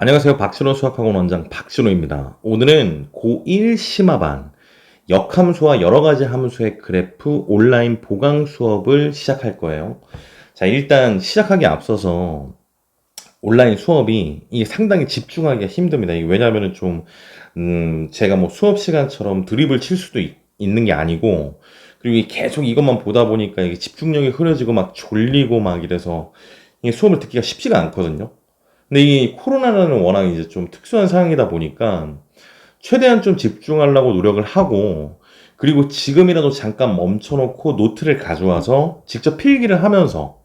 안녕하세요. 박진호 수학학원 원장 박진호입니다. 오늘은 고1 심화반 역함수와 여러가지 함수의 그래프 온라인 보강 수업을 시작할 거예요. 자, 일단 시작하기 앞서서 온라인 수업이 이게 상당히 집중하기가 힘듭니다. 이게 왜냐하면 제가 뭐 수업 시간처럼 드립을 칠 수도 있는 게 아니고, 그리고 계속 이것만 보다 보니까 이게 집중력이 흐려지고 막 졸리고 막 이래서 이게 수업을 듣기가 쉽지가 않거든요. 근데 이 코로나라는 워낙 이제 좀 특수한 상황이다 보니까 최대한 좀 집중하려고 노력을 하고, 그리고 지금이라도 잠깐 멈춰놓고 노트를 가져와서 직접 필기를 하면서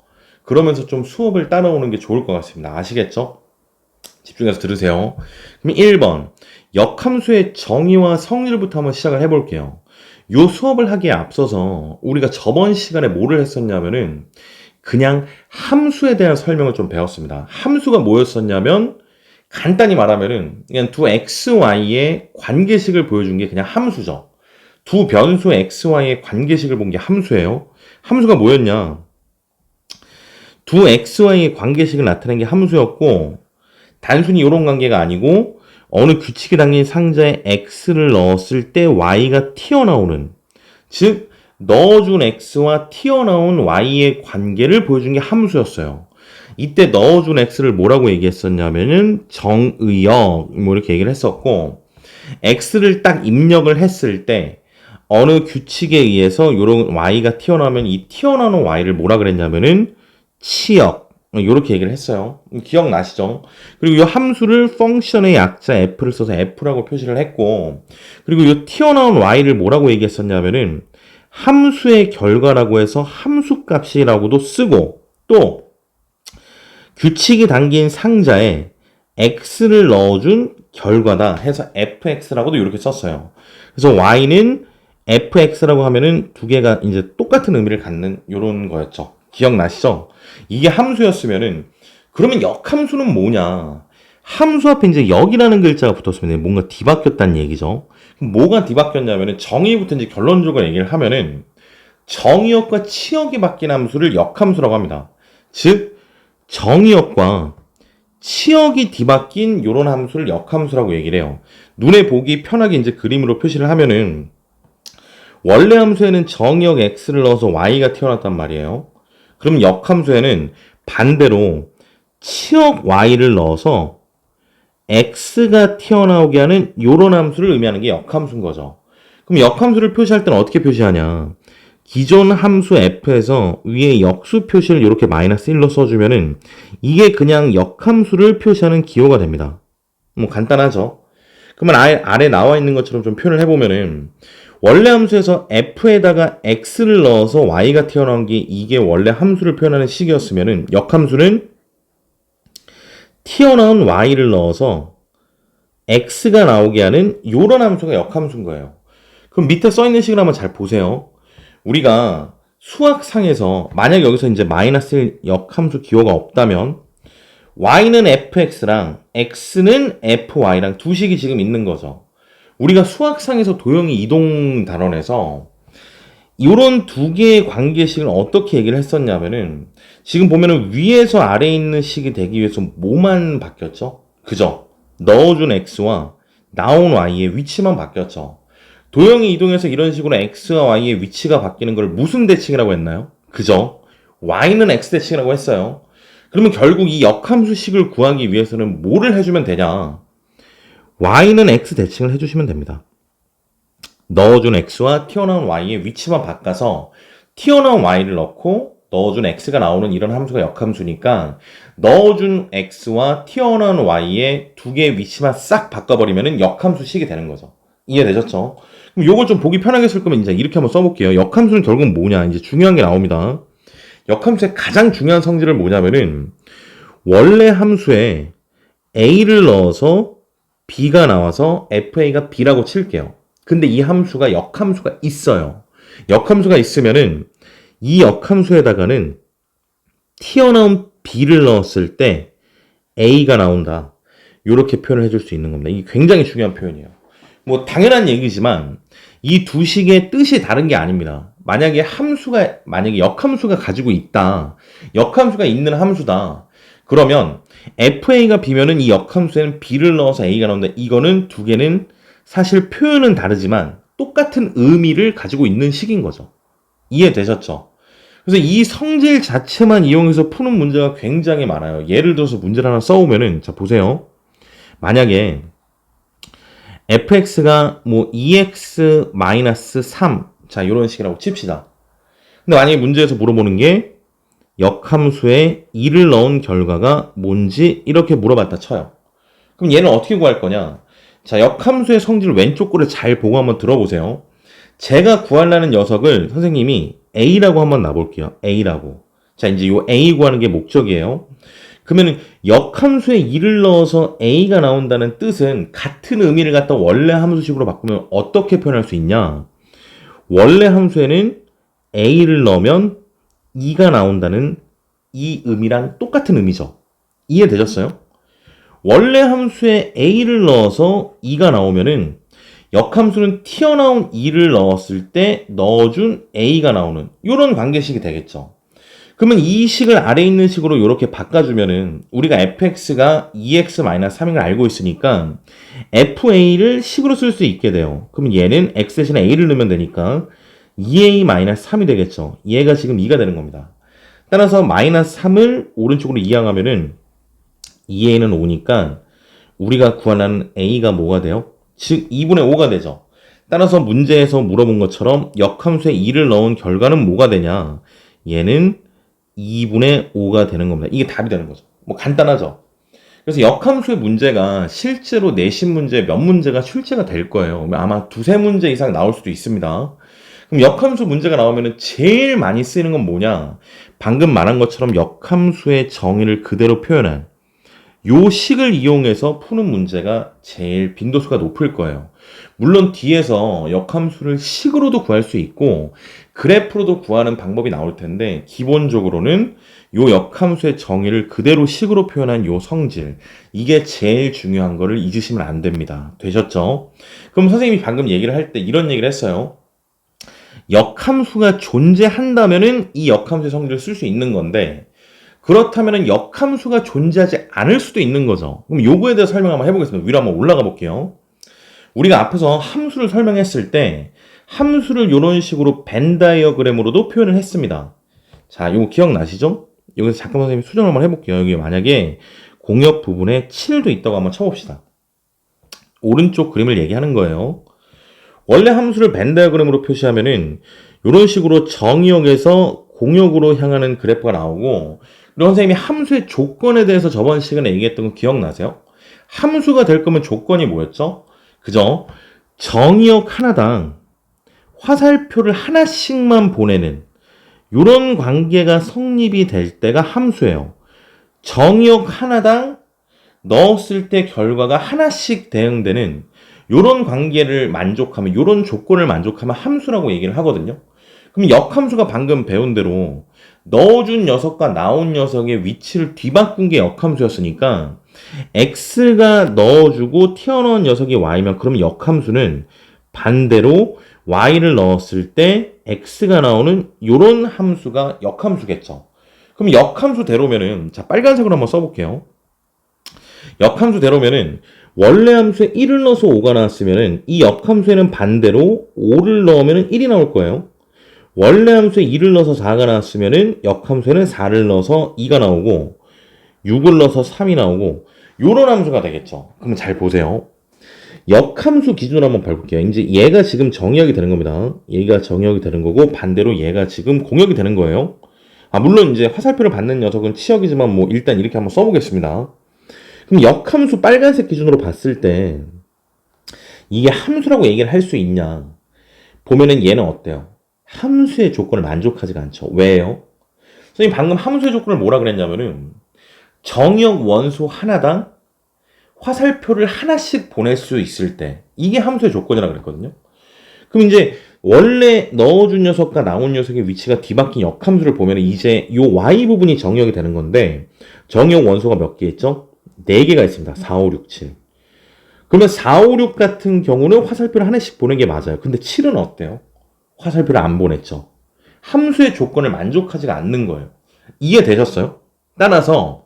그러면서 좀 수업을 따라오는 게 좋을 것 같습니다. 아시겠죠? 집중해서 들으세요. 그럼 1번 역함수의 정의와 성질부터 한번 시작을 해볼게요. 요 수업을 하기에 앞서서 우리가 저번 시간에 뭐를 했었냐면은 그냥 함수에 대한 설명을 좀 배웠습니다. 함수가 뭐였었냐면 간단히 말하면은 그냥 두 xy의 관계식을 보여준 게 그냥 함수죠. 두 변수 xy의 관계식을 본 게 함수예요. 함수가 뭐였냐? 두 xy의 관계식을 나타낸 게 함수였고, 단순히 이런 관계가 아니고 어느 규칙이 담긴 상자에 x를 넣었을 때 y가 튀어나오는, 즉 넣어준 x와 튀어나온 y의 관계를 보여준 게 함수였어요. 이때 넣어준 x를 뭐라고 얘기했었냐면은 정의역 뭐 이렇게 얘기를 했었고, x를 딱 입력을 했을 때 어느 규칙에 의해서 이런 y가 튀어나오면 이 튀어나오는 y를 뭐라 그랬냐면은 치역, 이렇게 얘기를 했어요. 기억나시죠? 그리고 이 함수를 펑션의 약자 f를 써서 f라고 표시를 했고, 그리고 이 튀어나온 y를 뭐라고 얘기했었냐면은 함수의 결과라고 해서 함수값이라고도 쓰고, 또 규칙이 담긴 상자에 x를 넣어준 결과다 해서 fx라고도 이렇게 썼어요. 그래서 y는 fx라고 하면은 두 개가 이제 똑같은 의미를 갖는 이런 거였죠. 기억나시죠? 이게 함수였으면은, 그러면 역함수는 뭐냐? 함수 앞에 이제 역이라는 글자가 붙었으면 뭔가 뒤바뀌었다는 얘기죠. 그럼 뭐가 뒤바뀌었냐면은 정의부터 이제 결론적으로 얘기를 하면은 정의역과 치역이 바뀐 함수를 역함수라고 합니다. 즉 정의역과 치역이 뒤바뀐 이런 함수를 역함수라고 얘기를 해요. 눈에 보기 편하게 이제 그림으로 표시를 하면은 원래 함수에는 정의역 x를 넣어서 y가 튀어났단 말이에요. 그럼 역함수에는 반대로 치역 y를 넣어서 x가 튀어나오게 하는 이런 함수를 의미하는 게 역함수인 거죠. 그럼 역함수를 표시할 때는 어떻게 표시하냐? 기존 함수 f에서 위에 역수 표시를 이렇게 마이너스 1로 써주면은 이게 그냥 역함수를 표시하는 기호가 됩니다. 뭐 간단하죠? 그러면 아래 나와 있는 것처럼 좀 표현을 해보면은 원래 함수에서 f에다가 x를 넣어서 y가 튀어나온 게 이게 원래 함수를 표현하는 식이었으면은 역함수는 튀어나온 y를 넣어서 x가 나오게 하는 이런 함수가 역함수인 거예요. 그럼 밑에 써 있는 식을 한번 잘 보세요. 우리가 수학상에서 만약 여기서 이제 마이너스 1 역함수 기호가 없다면 y는 fx랑 x는 fy랑 두 식이 지금 있는 거죠. 우리가 수학상에서 도형이 이동 단원에서 이런 두 개의 관계식을 어떻게 얘기를 했었냐면은 지금 보면은 위에서 아래에 있는 식이 되기 위해서 뭐만 바뀌었죠? 그죠? 넣어준 x와 나온 y의 위치만 바뀌었죠. 도형이 이동해서 이런 식으로 x와 y의 위치가 바뀌는 걸 무슨 대칭이라고 했나요? 그죠? y는 x 대칭이라고 했어요. 그러면 결국 이 역함수식을 구하기 위해서는 뭐를 해주면 되냐? y는 x 대칭을 해주시면 됩니다. 넣어준 x와 튀어나온 y의 위치만 바꿔서 튀어나온 y를 넣고 넣어준 x가 나오는 이런 함수가 역함수니까 넣어준 x와 튀어나온 y의 두 개의 위치만 싹 바꿔버리면 역함수식이 되는 거죠. 이해되셨죠? 그럼 요걸 좀 보기 편하게 쓸 거면 이제 이렇게 한번 써볼게요. 역함수는 결국 뭐냐? 이제 중요한 게 나옵니다. 역함수의 가장 중요한 성질은 뭐냐면은 원래 함수에 a를 넣어서 b가 나와서 fa가 b라고 칠게요. 근데 이 함수가 역함수가 있어요. 역함수가 있으면은 이 역함수에다가는 튀어나온 b를 넣었을 때 a가 나온다. 이렇게 표현을 해줄 수 있는 겁니다. 이게 굉장히 중요한 표현이에요. 뭐 당연한 얘기지만 이 두 식의 뜻이 다른 게 아닙니다. 만약에 역함수가 가지고 있다. 역함수가 있는 함수다. 그러면 FA가 B면은 이 역함수에는 B를 넣어서 A가 나온다. 이거는 두 개는 사실 표현은 다르지만 똑같은 의미를 가지고 있는 식인 거죠. 이해되셨죠? 그래서 이 성질 자체만 이용해서 푸는 문제가 굉장히 많아요. 예를 들어서 문제를 하나 써오면은, 자, 보세요. 만약에 fx가 뭐 2x-3, 자, 이런 식이라고 칩시다. 근데 만약에 문제에서 물어보는 게 역함수에 2를 넣은 결과가 뭔지 이렇게 물어봤다 쳐요. 그럼 얘는 어떻게 구할 거냐? 자, 역함수의 성질을 왼쪽 거를 잘 보고 한번 들어보세요. 제가 구하려는 녀석을 선생님이 A라고 한번 놔볼게요. A라고. 자, 이제 요 A 구하는 게 목적이에요. 그러면 역함수에 2를 넣어서 A가 나온다는 뜻은 같은 의미를 갖다 원래 함수식으로 바꾸면 어떻게 표현할 수 있냐? 원래 함수에는 A를 넣으면 2가 나온다는 이 의미랑 똑같은 의미죠. 이해되셨어요? 원래 함수에 A를 넣어서 2가 나오면은 역함수는 튀어나온 2를 넣었을 때 넣어준 A가 나오는 이런 관계식이 되겠죠. 그러면 이 식을 아래 있는 식으로 이렇게 바꿔주면은 우리가 fx가 2x-3인 걸 알고 있으니까 fa를 식으로 쓸 수 있게 돼요. 그러면 얘는 x 대신에 a를 넣으면 되니까 2a-3이 되겠죠. 얘가 지금 2가 되는 겁니다. 따라서 마이너스 3을 오른쪽으로 이항하면은 2a는 5니까 우리가 구하는 a가 뭐가 돼요? 즉 2분의 5가 되죠. 따라서 문제에서 물어본 것처럼 역함수에 2를 넣은 결과는 뭐가 되냐? 얘는 2분의 5가 되는 겁니다. 이게 답이 되는 거죠. 뭐 간단하죠. 그래서 역함수의 문제가 실제로 내신 문제 몇 문제가 출제가 될 거예요. 아마 두세 문제 이상 나올 수도 있습니다. 그럼 역함수 문제가 나오면 제일 많이 쓰이는 건 뭐냐? 방금 말한 것처럼 역함수의 정의를 그대로 표현한 요 식을 이용해서 푸는 문제가 제일 빈도수가 높을 거예요. 물론 뒤에서 역함수를 식으로도 구할 수 있고 그래프로도 구하는 방법이 나올 텐데 기본적으로는 요 역함수의 정의를 그대로 식으로 표현한 요 성질, 이게 제일 중요한 거를 잊으시면 안 됩니다. 되셨죠? 그럼 선생님이 방금 얘기를 할 때 이런 얘기를 했어요. 역함수가 존재한다면은 이 역함수의 성질을 쓸 수 있는 건데 그렇다면 역함수가 존재하지 않을 수도 있는 거죠. 그럼 요거에 대해서 설명 한번 해보겠습니다. 위로 한번 올라가 볼게요. 우리가 앞에서 함수를 설명했을 때 함수를 이런 식으로 벤 다이어그램으로도 표현을 했습니다. 자, 요거 기억나시죠? 여기서 잠깐 선생님 수정을 한번 해볼게요. 여기 만약에 공역 부분에 7도 있다고 한번 쳐봅시다. 오른쪽 그림을 얘기하는 거예요. 원래 함수를 벤 다이어그램으로 표시하면은 이런 식으로 정의역에서 공역으로 향하는 그래프가 나오고, 그리고 선생님이 함수의 조건에 대해서 저번 시간에 얘기했던 거 기억나세요? 함수가 될 거면 조건이 뭐였죠? 그죠? 정의역 하나당 화살표를 하나씩만 보내는 이런 관계가 성립이 될 때가 함수예요. 정의역 하나당 넣었을 때 결과가 하나씩 대응되는 이런 관계를 만족하면, 이런 조건을 만족하면 함수라고 얘기를 하거든요. 그럼 역함수가 방금 배운 대로 넣어준 녀석과 나온 녀석의 위치를 뒤바꾼 게 역함수였으니까 x가 넣어주고 튀어나온 녀석이 y면 그럼 역함수는 반대로 y를 넣었을 때 x가 나오는 이런 함수가 역함수겠죠. 그럼 역함수대로면은, 자, 빨간색으로 한번 써볼게요. 역함수대로면은 원래 함수에 1을 넣어서 5가 나왔으면은 이 역함수에는 반대로 5를 넣으면 1이 나올 거예요. 원래 함수에 2를 넣어서 4가 나왔으면은 역함수에는 4를 넣어서 2가 나오고 6을 넣어서 3이 나오고 요런 함수가 되겠죠. 그럼 잘 보세요. 역함수 기준으로 한번 밟을게요. 이제 얘가 지금 정의역이 되는 겁니다. 얘가 정의역이 되는 거고 반대로 얘가 지금 공역이 되는 거예요. 물론 이제 화살표를 받는 녀석은 치역이지만 뭐 일단 이렇게 한번 써보겠습니다. 그럼 역함수 빨간색 기준으로 봤을 때 이게 함수라고 얘기를 할 수 있냐? 보면은 얘는 어때요? 함수의 조건을 만족하지가 않죠. 왜요? 선생님 방금 함수의 조건을 뭐라 그랬냐면은 정의역 원소 하나당 화살표를 하나씩 보낼 수 있을 때 이게 함수의 조건이라고 그랬거든요. 그럼 이제 원래 넣어준 녀석과 나온 녀석의 위치가 뒤바뀐 역함수를 보면 이제 이 y 부분이 정의역이 되는 건데 정의역 원소가 몇 개 있죠? 4개가 있습니다. 4, 5, 6, 7. 그러면 4, 5, 6 같은 경우는 화살표를 하나씩 보낸 게 맞아요. 근데 7은 어때요? 화살표를 안 보냈죠. 함수의 조건을 만족하지가 않는 거예요. 이해되셨어요? 따라서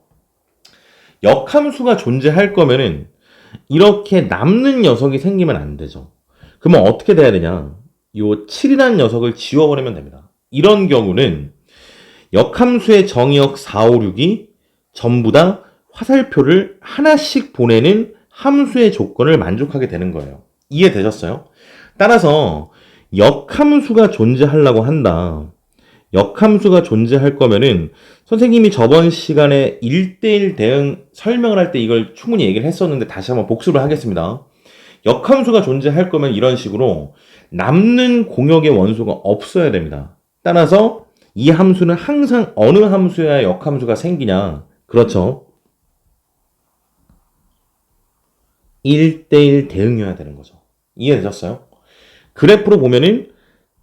역함수가 존재할 거면은 이렇게 남는 녀석이 생기면 안 되죠. 그러면 어떻게 돼야 되냐? 요 7이라는 녀석을 지워버리면 됩니다. 이런 경우는 역함수의 정의역 4, 5, 6이 전부 다 화살표를 하나씩 보내는 함수의 조건을 만족하게 되는 거예요. 이해되셨어요? 따라서 역함수가 존재하려고 한다. 역함수가 존재할 거면은 선생님이 저번 시간에 1대1 대응 설명을 할 때 이걸 충분히 얘기를 했었는데 다시 한번 복습을 하겠습니다. 역함수가 존재할 거면 이런 식으로 남는 공역의 원소가 없어야 됩니다. 따라서 이 함수는 항상 어느 함수여야 역함수가 생기냐? 그렇죠. 1대1 대응이어야 되는 거죠. 이해되셨어요? 그래프로 보면은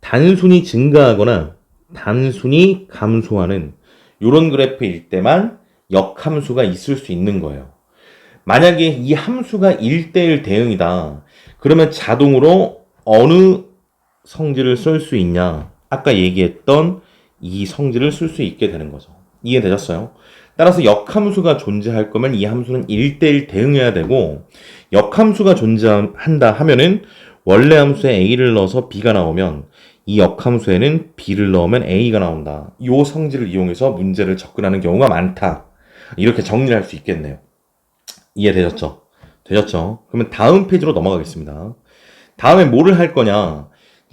단순히 증가하거나 단순히 감소하는 이런 그래프일 때만 역함수가 있을 수 있는 거예요. 만약에 이 함수가 1대1 대응이다. 그러면 자동으로 어느 성질을 쓸 수 있냐? 아까 얘기했던 이 성질을 쓸 수 있게 되는 거죠. 이해되셨어요? 따라서 역함수가 존재할 거면 이 함수는 1대1 대응해야 되고 역함수가 존재한다 하면은 원래 함수에 a를 넣어서 b가 나오면 이 역함수에는 b를 넣으면 a가 나온다. 이 성질을 이용해서 문제를 접근하는 경우가 많다. 이렇게 정리를 할 수 있겠네요. 이해되셨죠? 되셨죠? 그러면 다음 페이지로 넘어가겠습니다. 다음에 뭐를 할 거냐?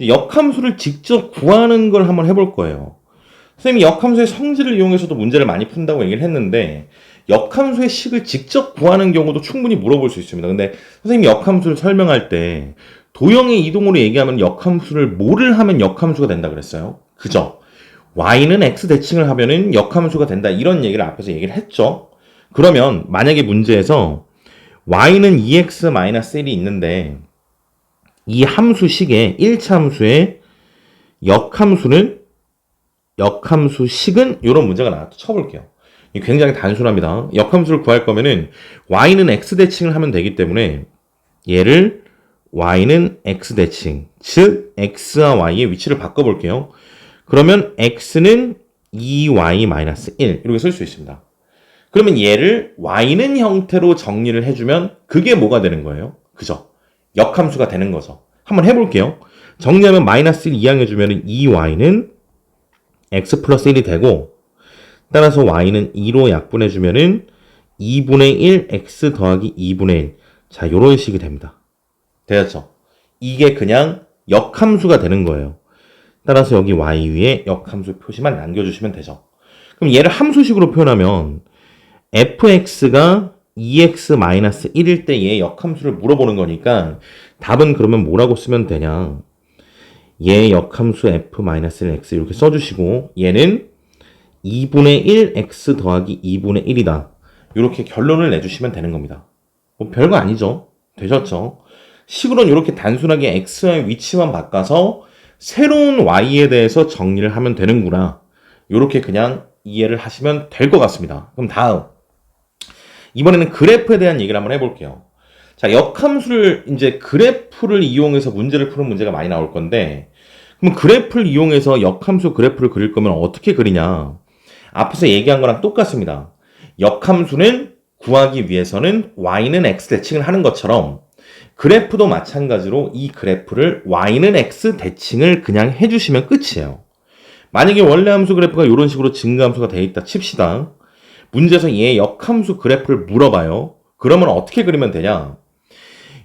역함수를 직접 구하는 걸 한번 해볼 거예요. 선생님이 역함수의 성질을 이용해서도 문제를 많이 푼다고 얘기를 했는데 역함수의 식을 직접 구하는 경우도 충분히 물어볼 수 있습니다. 근데 선생님이 역함수를 설명할 때 도형의 이동으로 얘기하면 역함수를 뭐를 하면 역함수가 된다 그랬어요? 그죠? y는 x 대칭을 하면은 역함수가 된다 이런 얘기를 앞에서 얘기를 했죠. 그러면 만약에 문제에서 y는 2x-1이 있는데 이 함수식의 1차 함수의 역함수식은 이런 문제가 나왔다 쳐볼게요. 굉장히 단순합니다. 역함수를 구할 거면은 y는 x 대칭을 하면 되기 때문에 얘를 y는 x 대칭, 즉 x와 y의 위치를 바꿔볼게요. 그러면 x는 2y-1 이렇게 쓸 수 있습니다. 그러면 얘를 y는 형태로 정리를 해주면 그게 뭐가 되는 거예요? 그죠? 역함수가 되는 거죠. 한번 해볼게요. 정리하면 마이너스 1 이항해주면 2y는 x 플러스 1이 되고 따라서 y는 2로 약분해주면 2분의 1 x 더하기 2분의 1 자 요런 식이 됩니다. 되었죠? 이게 그냥 역함수가 되는 거예요. 따라서 여기 y 위에 역함수 표시만 남겨주시면 되죠. 그럼 얘를 함수식으로 표현하면 fx가 2x-1일 때 얘 역함수를 물어보는 거니까 답은 그러면 뭐라고 쓰면 되냐? 얘 역함수 f-1x 이렇게 써주시고 얘는 2분의 1x 더하기 2분의 1이다. 이렇게 결론을 내주시면 되는 겁니다. 뭐 별거 아니죠? 되셨죠? 식으로는 이렇게 단순하게 x의 위치만 바꿔서 새로운 y에 대해서 정리를 하면 되는구나. 이렇게 그냥 이해를 하시면 될 것 같습니다. 그럼 다음. 이번에는 그래프에 대한 얘기를 한번 해볼게요. 자, 역함수를 이제 그래프를 이용해서 문제를 푸는 문제가 많이 나올 건데, 그럼 그래프를 이용해서 역함수 그래프를 그릴 거면 어떻게 그리냐? 앞에서 얘기한 거랑 똑같습니다. 역함수는 구하기 위해서는 y는 x 대칭을 하는 것처럼 그래프도 마찬가지로 이 그래프를 y는 x 대칭을 그냥 해주시면 끝이에요. 만약에 원래 함수 그래프가 이런 식으로 증가함수가 되어 있다 칩시다. 문제에서 얘 역함수 그래프를 물어봐요. 그러면 어떻게 그리면 되냐?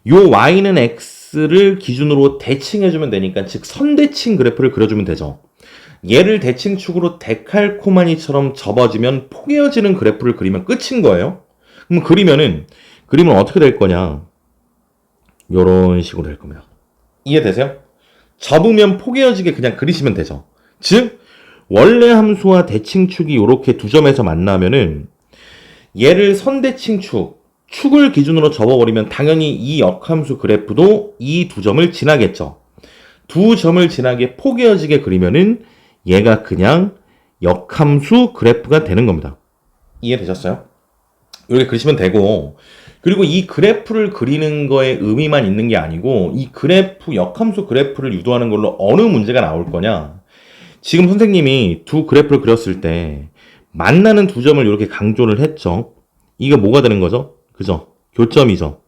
요 y는 x를 기준으로 대칭해주면 되니까 즉 선대칭 그래프를 그려주면 되죠. 얘를 대칭축으로 데칼코마니처럼 접어지면 포개어지는 그래프를 그리면 끝인 거예요. 그럼 그림은 어떻게 될 거냐? 요런 식으로 될 겁니다. 이해되세요? 접으면 포개어지게 그냥 그리시면 되죠. 즉 원래 함수와 대칭축이 이렇게 두 점에서 만나면은 얘를 축을 기준으로 접어버리면 당연히 이 역함수 그래프도 이 두 점을 지나겠죠. 두 점을 지나게 포개어지게 그리면은 얘가 그냥 역함수 그래프가 되는 겁니다. 이해되셨어요? 이렇게 그리시면 되고, 그리고 이 그래프를 그리는 거에 의미만 있는 게 아니고 이 그래프, 역함수 그래프를 유도하는 걸로 어느 문제가 나올 거냐? 지금 선생님이 두 그래프를 그렸을 때 만나는 두 점을 이렇게 강조를 했죠. 이게 뭐가 되는 거죠? 그죠? 교점이죠.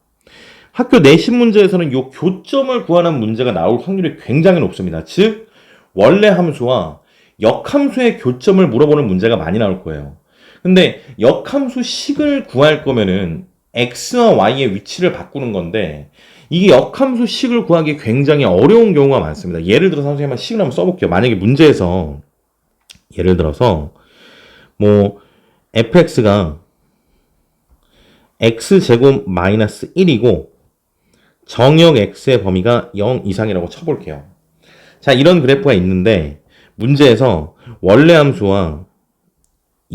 학교 내신 문제에서는 이 교점을 구하는 문제가 나올 확률이 굉장히 높습니다. 즉 원래 함수와 역함수의 교점을 물어보는 문제가 많이 나올 거예요. 근데 역함수 식을 구할 거면은 x와 y의 위치를 바꾸는 건데 이게 역함수 식을 구하기 굉장히 어려운 경우가 많습니다. 예를 들어서 선생님 한번 식을 한번 써볼게요. 만약에 문제에서 예를 들어서 뭐 fx가 x제곱 마이너스 1이고 정역 x의 범위가 0 이상이라고 쳐볼게요. 자, 이런 그래프가 있는데 문제에서 원래 함수와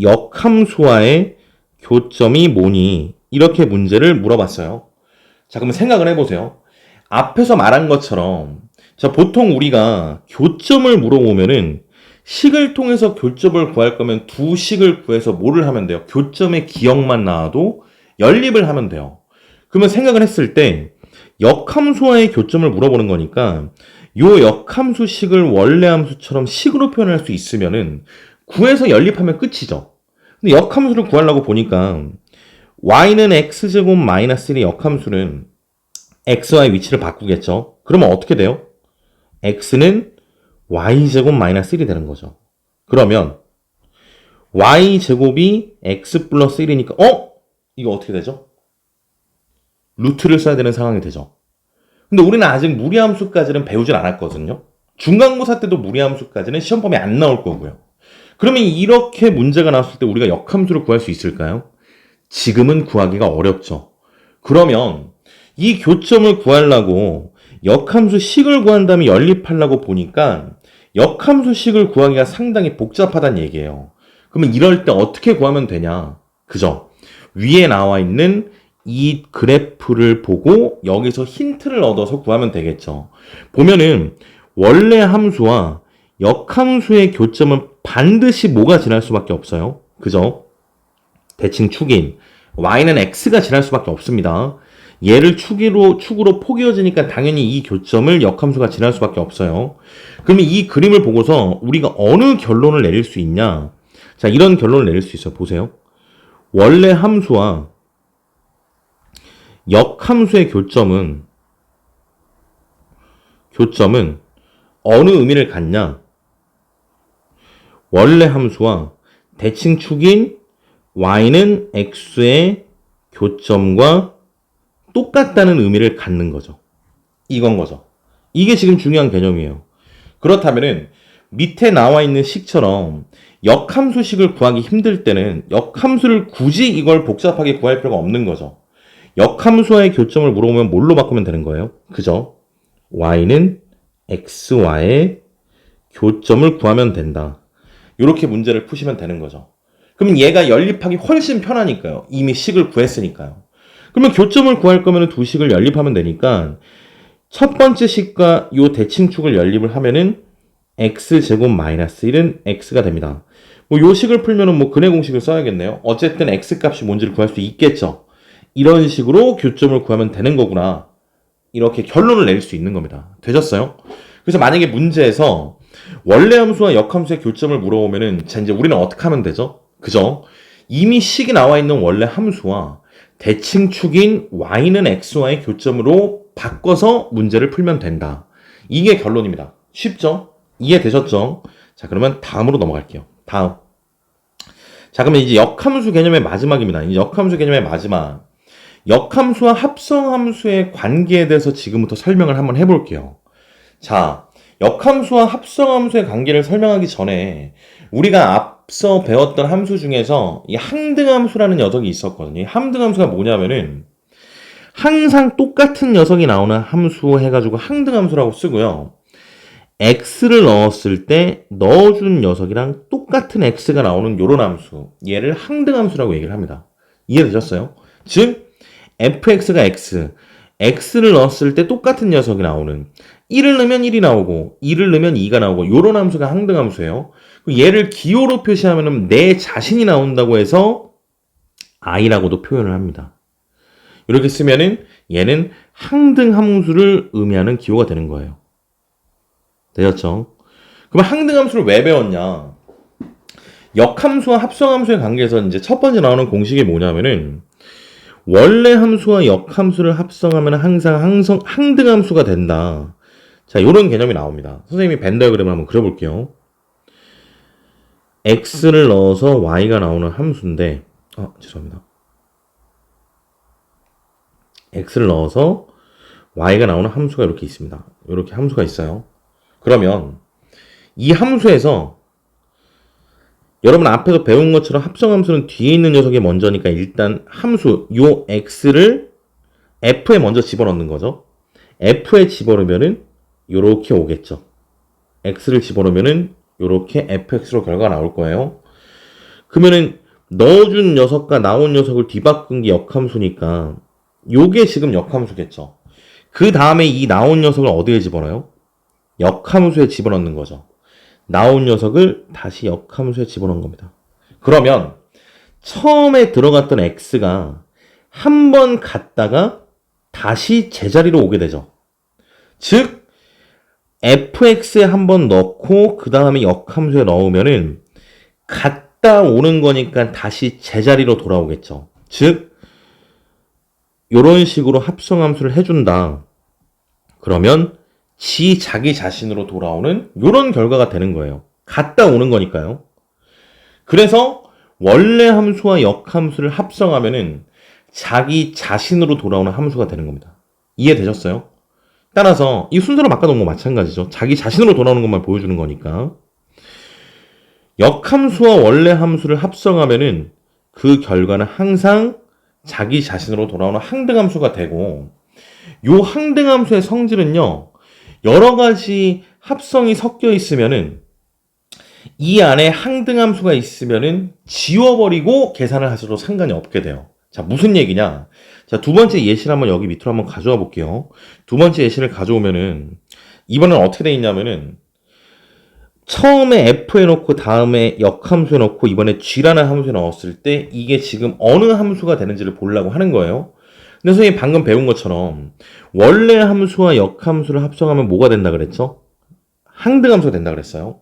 역함수와의 교점이 뭐니? 이렇게 문제를 물어봤어요. 자, 그러면 생각을 해보세요. 앞에서 말한 것처럼 자, 보통 우리가 교점을 물어보면은 식을 통해서 교점을 구할 거면 두 식을 구해서 뭐를 하면 돼요? 교점의 기억만 나와도 연립을 하면 돼요. 그러면 생각을 했을 때 역함수와의 교점을 물어보는 거니까 요 역함수식을 원래 함수처럼 식으로 표현할 수 있으면은 구해서 연립하면 끝이죠. 근데 역함수를 구하려고 보니까 y는 x제곱 마이너스 1의 역함수는 x와의 위치를 바꾸겠죠. 그러면 어떻게 돼요? x는 y제곱 마이너스 1이 되는 거죠. 그러면 y제곱이 x 플러스 1이니까 이거 어떻게 되죠? 루트를 써야 되는 상황이 되죠. 근데 우리는 아직 무리함수까지는 배우질 않았거든요. 중간고사 때도 무리함수까지는 시험 범위에 안 나올 거고요. 그러면 이렇게 문제가 나왔을 때 우리가 역함수를 구할 수 있을까요? 지금은 구하기가 어렵죠. 그러면 이 교점을 구하려고 역함수 식을 구한 다음에 연립하려고 보니까 역함수 식을 구하기가 상당히 복잡하다는 얘기예요. 그러면 이럴 때 어떻게 구하면 되냐? 그죠? 위에 나와 있는 이 그래프를 보고 여기서 힌트를 얻어서 구하면 되겠죠. 보면은 원래 함수와 역함수의 교점은 반드시 뭐가 지날 수밖에 없어요. 그죠? 대칭 축인 y는 x가 지날 수밖에 없습니다. 얘를 축으로 포개어지니까 당연히 이 교점을 역함수가 지날 수밖에 없어요. 그러면 이 그림을 보고서 우리가 어느 결론을 내릴 수 있냐? 자, 이런 결론을 내릴 수 있어요. 보세요. 원래 함수와 역함수의 교점은 어느 의미를 갖냐? 원래 함수와 대칭축인 y는 x의 교점과 똑같다는 의미를 갖는 거죠. 이건 거죠. 이게 지금 중요한 개념이에요. 그렇다면은 밑에 나와 있는 식처럼 역함수식을 구하기 힘들 때는 역함수를 굳이 이걸 복잡하게 구할 필요가 없는 거죠. 역함수와의 교점을 물어보면 뭘로 바꾸면 되는 거예요? 그죠? y는 x와의 교점을 구하면 된다. 이렇게 문제를 푸시면 되는 거죠. 그러면 얘가 연립하기 훨씬 편하니까요. 이미 식을 구했으니까요. 그러면 교점을 구할 거면 두 식을 연립하면 되니까 첫 번째 식과 요 대칭축을 연립을 하면은 x제곱 마이너스 1은 x가 됩니다. 뭐 요 식을 풀면은 뭐 근해 공식을 써야겠네요. 어쨌든 x 값이 뭔지를 구할 수 있겠죠. 이런 식으로 교점을 구하면 되는 거구나. 이렇게 결론을 내릴 수 있는 겁니다. 되셨어요? 그래서 만약에 문제에서 원래 함수와 역함수의 교점을 물어보면은 자, 이제 우리는 어떻게 하면 되죠? 그죠? 이미 식이 나와 있는 원래 함수와 대칭축인 y는 x와의 교점으로 바꿔서 문제를 풀면 된다. 이게 결론입니다. 쉽죠? 이해되셨죠? 자, 그러면 다음으로 넘어갈게요. 다음. 자, 그러면 이제 역함수 개념의 마지막입니다. 이 역함수 개념의 마지막. 역함수와 합성함수의 관계에 대해서 지금부터 설명을 한번 해볼게요. 자, 역함수와 합성함수의 관계를 설명하기 전에 우리가 앞서 배웠던 함수 중에서 이 항등함수라는 녀석이 있었거든요. 이 항등함수가 뭐냐면은 항상 똑같은 녀석이 나오는 함수 해가지고 항등함수라고 쓰고요. x를 넣었을 때 넣어준 녀석이랑 똑같은 x가 나오는 요런 함수, 얘를 항등함수라고 얘기를 합니다. 이해되셨어요? 즉 fx가 x를 넣었을 때 똑같은 녀석이 나오는 1을 넣으면 1이 나오고 2를 넣으면 2가 나오고 요런 함수가 항등함수예요. 얘를 기호로 표시하면 내 자신이 나온다고 해서 i라고도 표현을 합니다. 이렇게 쓰면은 얘는 항등함수를 의미하는 기호가 되는 거예요. 되셨죠? 그럼 항등함수를 왜 배웠냐? 역함수와 합성함수의 관계에서 이제 첫 번째 나오는 공식이 뭐냐면은 원래 함수와 역함수를 합성하면 항상 항등함수가 된다. 자, 요런 개념이 나옵니다. 선생님이 벤 다이어그램을 한번 그려볼게요. x를 넣어서 y가 나오는 함수인데, 죄송합니다. x를 넣어서 y가 나오는 함수가 이렇게 있습니다. 이렇게 함수가 있어요. 그러면 이 함수에서 여러분 앞에서 배운 것처럼 합성함수는 뒤에 있는 녀석이 먼저니까 일단 함수 요 x를 f에 먼저 집어넣는 거죠. f에 집어넣으면은 요렇게 오겠죠. x를 집어넣으면은 요렇게 fx로 결과가 나올 거예요. 그러면은 넣어준 녀석과 나온 녀석을 뒤바꾼 게 역함수니까 요게 지금 역함수겠죠. 그 다음에 이 나온 녀석을 어디에 집어넣어요? 역함수에 집어넣는 거죠. 나온 녀석을 다시 역함수에 집어넣은 겁니다. 그러면 처음에 들어갔던 x가 한 번 갔다가 다시 제자리로 오게 되죠. 즉 fx에 한 번 넣고 그 다음에 역함수에 넣으면은 갔다 오는 거니까 다시 제자리로 돌아오겠죠. 즉 이런 식으로 합성함수를 해준다. 그러면 자기 자신으로 돌아오는 이런 결과가 되는 거예요. 갔다 오는 거니까요. 그래서 원래 함수와 역함수를 합성하면은 자기 자신으로 돌아오는 함수가 되는 겁니다. 이해되셨어요? 따라서 이 순서로 바꿔놓은 거 마찬가지죠. 자기 자신으로 돌아오는 것만 보여주는 거니까. 역함수와 원래 함수를 합성하면은 그 결과는 항상 자기 자신으로 돌아오는 항등함수가 되고, 요 항등함수의 성질은요, 여러 가지 합성이 섞여 있으면은 이 안에 항등함수가 있으면은 지워버리고 계산을 하셔도 상관이 없게 돼요. 자, 무슨 얘기냐? 자, 두 번째 예시를 한번 여기 밑으로 한번 가져와 볼게요. 두 번째 예시를 가져오면은 이번엔 어떻게 돼 있냐면은 처음에 f에 넣고 다음에 역함수에 넣고 이번에 g라는 함수에 넣었을 때 이게 지금 어느 함수가 되는지를 보려고 하는 거예요. 근데 선생님이 방금 배운 것처럼 원래 함수와 역함수를 합성하면 뭐가 된다 그랬죠? 항등함수가 된다 그랬어요.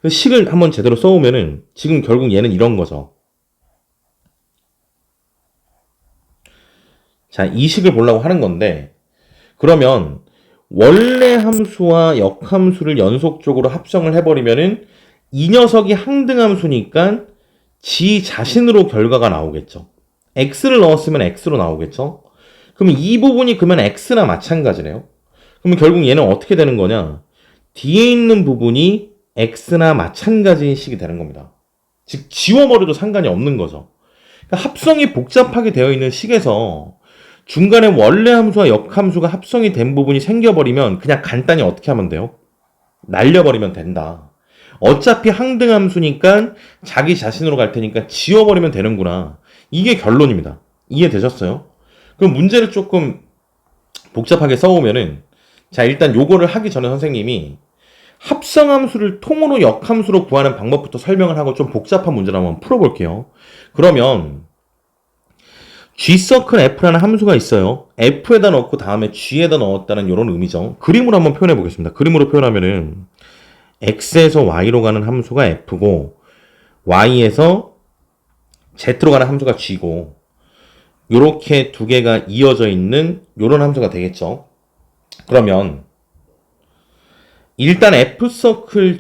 식을 한번 제대로 써오면은 지금 결국 얘는 이런 거죠. 자, 이 식을 보려고 하는 건데, 그러면 원래 함수와 역함수를 연속적으로 합성을 해버리면은 이 녀석이 항등함수니까 지 자신으로 결과가 나오겠죠. x를 넣었으면 x로 나오겠죠. 그러면 이 부분이 그러면 x나 마찬가지네요. 그러면 결국 얘는 어떻게 되는 거냐? 뒤에 있는 부분이 x나 마찬가지인 식이 되는 겁니다. 즉 지워버려도 상관이 없는 거죠. 그러니까 합성이 복잡하게 되어 있는 식에서 중간에 원래 함수와 역함수가 합성이 된 부분이 생겨버리면 그냥 간단히 어떻게 하면 돼요? 날려버리면 된다. 어차피 항등함수니까 자기 자신으로 갈 테니까 지워버리면 되는구나. 이게 결론입니다. 이해되셨어요? 그럼 문제를 조금 복잡하게 써오면은, 자, 일단 요거를 하기 전에 선생님이 합성함수를 통으로 역함수로 구하는 방법부터 설명을 하고 좀 복잡한 문제를 한번 풀어볼게요. 그러면 g서클 f라는 함수가 있어요. f에다 넣고 다음에 g에다 넣었다는 이런 의미죠. 그림으로 한번 표현해 보겠습니다. 그림으로 표현하면은 x에서 y로 가는 함수가 f고 y에서 z로 가는 함수가 g고 요렇게 두 개가 이어져 있는 요런 함수가 되겠죠. 그러면 일단 f서클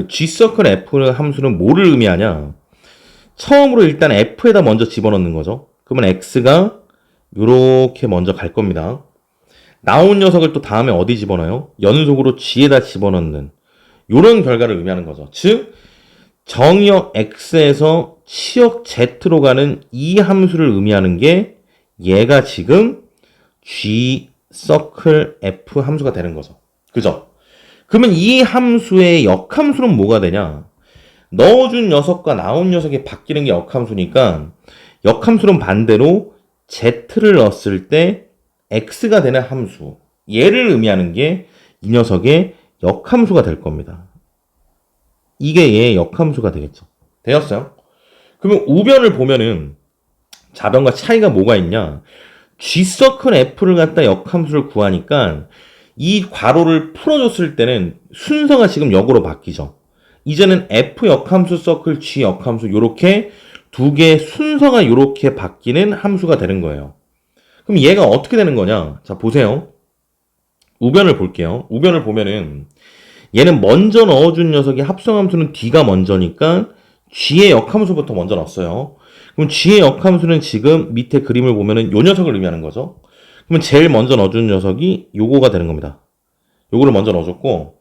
g서클 f 함수는 뭐를 의미하냐? 처음으로 일단 f에다 먼저 집어넣는 거죠. 그러면 x가 요렇게 먼저 갈 겁니다. 나온 녀석을 또 다음에 어디 집어넣어요? 연속으로 g에다 집어넣는 요런 결과를 의미하는 거죠. 즉 정의역 x에서 치역 z로 가는 이 함수를 의미하는 게 얘가 지금 g 서클 f 함수가 되는 거죠. 그죠? 그러면 이 함수의 역함수는 뭐가 되냐? 넣어준 녀석과 나온 녀석이 바뀌는 게 역함수니까 역함수는 반대로 z를 넣었을 때 x가 되는 함수, 얘를 의미하는 게 이 녀석의 역함수가 될 겁니다. 이게 얘의 역함수가 되겠죠. 되었어요? 그러면 우변을 보면은 좌변과 차이가 뭐가 있냐? g서클 f를 갖다 역함수를 구하니까 이 괄호를 풀어줬을 때는 순서가 지금 역으로 바뀌죠. 이제는 f 역함수 서클 g 역함수 요렇게 두 개의 순서가 요렇게 바뀌는 함수가 되는 거예요. 그럼 얘가 어떻게 되는 거냐? 자, 보세요. 우변을 볼게요. 우변을 보면은 얘는 먼저 넣어준 녀석이 합성함수는 D가 먼저니까 G의 역함수부터 먼저 넣었어요. 그럼 G의 역함수는 지금 밑에 그림을 보면은 요 녀석을 의미하는 거죠. 그러면 제일 먼저 넣어준 녀석이 요거가 되는 겁니다. 요거를 먼저 넣어줬고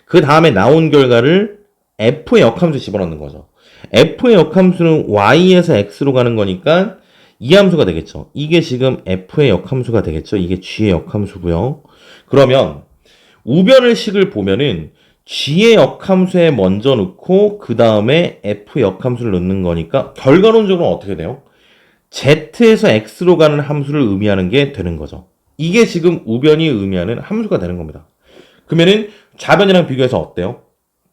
그 다음에 나온 결과를 F의 역함수에 집어넣는 거죠. F의 역함수는 Y에서 X로 가는 거니까 이 함수가 되겠죠. 이게 지금 F의 역함수가 되겠죠. 이게 G의 역함수고요. 그러면 우변을 식을 보면은 G의 역함수에 먼저 넣고 그 다음에 F 역함수를 넣는 거니까 결과론적으로 어떻게 돼요? Z에서 X로 가는 함수를 의미하는 게 되는 거죠. 이게 지금 우변이 의미하는 함수가 되는 겁니다. 그러면은 좌변이랑 비교해서 어때요?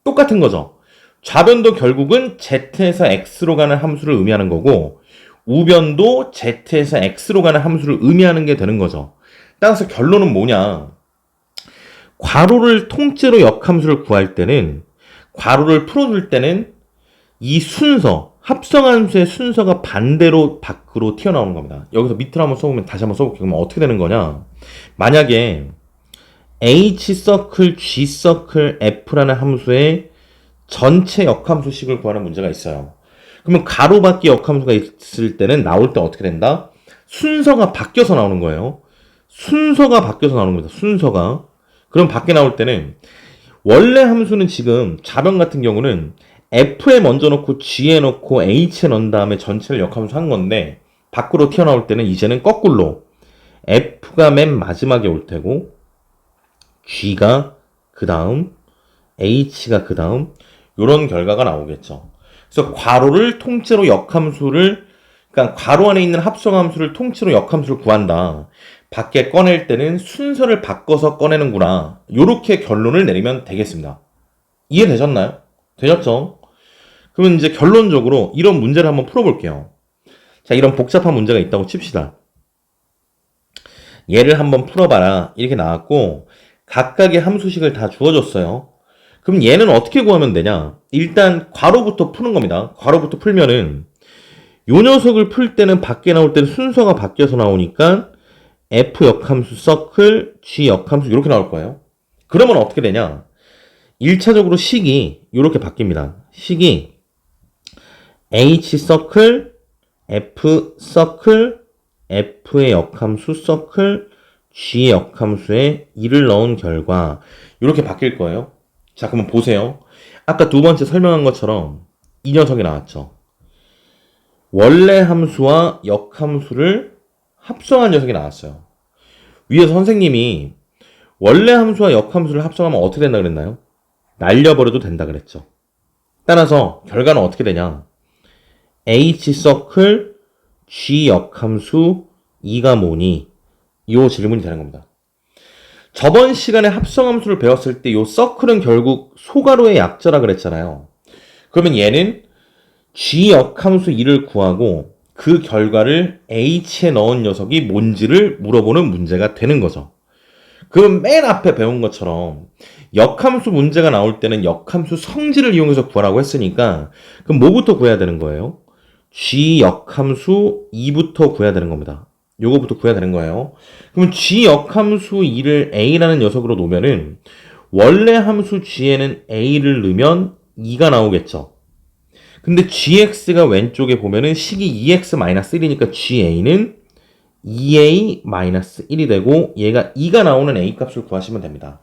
똑같은 거죠. 좌변도 결국은 Z에서 X로 가는 함수를 의미하는 거고 우변도 Z에서 X로 가는 함수를 의미하는 게 되는 거죠. 따라서 결론은 뭐냐? 괄호를 통째로 역함수를 구할 때는 괄호를 풀어줄 때는 이 순서, 합성함수의 순서가 반대로 밖으로 튀어나오는 겁니다. 여기서 밑으로 한번 써보면 다시 한번 써볼게요. 그러면 어떻게 되는 거냐? 만약에 H 서클, G 서클, F라는 함수의 전체 역함수식을 구하는 문제가 있어요. 그러면 가로밖에 역함수가 있을 때는 나올 때 어떻게 된다? 순서가 바뀌어서 나오는 거예요. 순서가 바뀌어서 나오는 겁니다. 순서가. 그럼 밖에 나올 때는 원래 함수는 지금 좌변 같은 경우는 F에 먼저 넣고 G에 넣고 H에 넣은 다음에 전체를 역함수 한 건데 밖으로 튀어나올 때는 이제는 거꾸로 F가 맨 마지막에 올 테고 G가 그 다음 H가 그 다음 이런 결과가 나오겠죠. 그래서 괄호를 통째로 역함수를 그러니까 괄호 안에 있는 합성함수를 통째로 역함수를 구한다. 밖에 꺼낼 때는 순서를 바꿔서 꺼내는구나. 이렇게 결론을 내리면 되겠습니다. 이해되셨나요? 되셨죠? 그러면 이제 결론적으로 이런 문제를 한번 풀어볼게요. 자, 이런 복잡한 문제가 있다고 칩시다. 얘를 한번 풀어봐라. 이렇게 나왔고 각각의 함수식을 다 주어줬어요. 그럼 얘는 어떻게 구하면 되냐? 일단 괄호부터 푸는 겁니다. 괄호부터 풀면은 요 녀석을 풀 때는 밖에 나올 때는 순서가 바뀌어서 나오니까 F 역함수 서클, G 역함수 이렇게 나올 거예요. 그러면 어떻게 되냐? 1차적으로 식이 이렇게 바뀝니다. 식이 H 서클, F 서클, F의 역함수 서클, G의 역함수에 2를 넣은 결과 이렇게 바뀔 거예요. 자, 그러면 보세요. 아까 두 번째 설명한 것처럼 이 녀석이 나왔죠. 원래 함수와 역함수를 합성한 녀석이 나왔어요. 위에서 선생님이 원래 함수와 역함수를 합성하면 어떻게 된다 그랬나요? 날려버려도 된다 그랬죠. 따라서 결과는 어떻게 되냐? H 서클, G 역함수, 2가 뭐니? 이 질문이 되는 겁니다. 저번 시간에 합성함수를 배웠을 때 이 서클은 결국 소괄호의 약자라 그랬잖아요. 그러면 얘는 G 역함수 2를 구하고 그 결과를 H에 넣은 녀석이 뭔지를 물어보는 문제가 되는 거죠. 그럼 맨 앞에 배운 것처럼 역함수 문제가 나올 때는 역함수 성질을 이용해서 구하라고 했으니까 그럼 뭐부터 구해야 되는 거예요? G 역함수 2부터 구해야 되는 겁니다. 요거부터 구해야 되는 거예요. 그럼 G 역함수 2를 A라는 녀석으로 놓으면은 원래 함수 G에는 A를 넣으면 2가 나오겠죠. 근데 gx가 왼쪽에 보면은 식이 2x-1이니까 ga는 2a-1이 되고 얘가 2가 나오는 a 값을 구하시면 됩니다.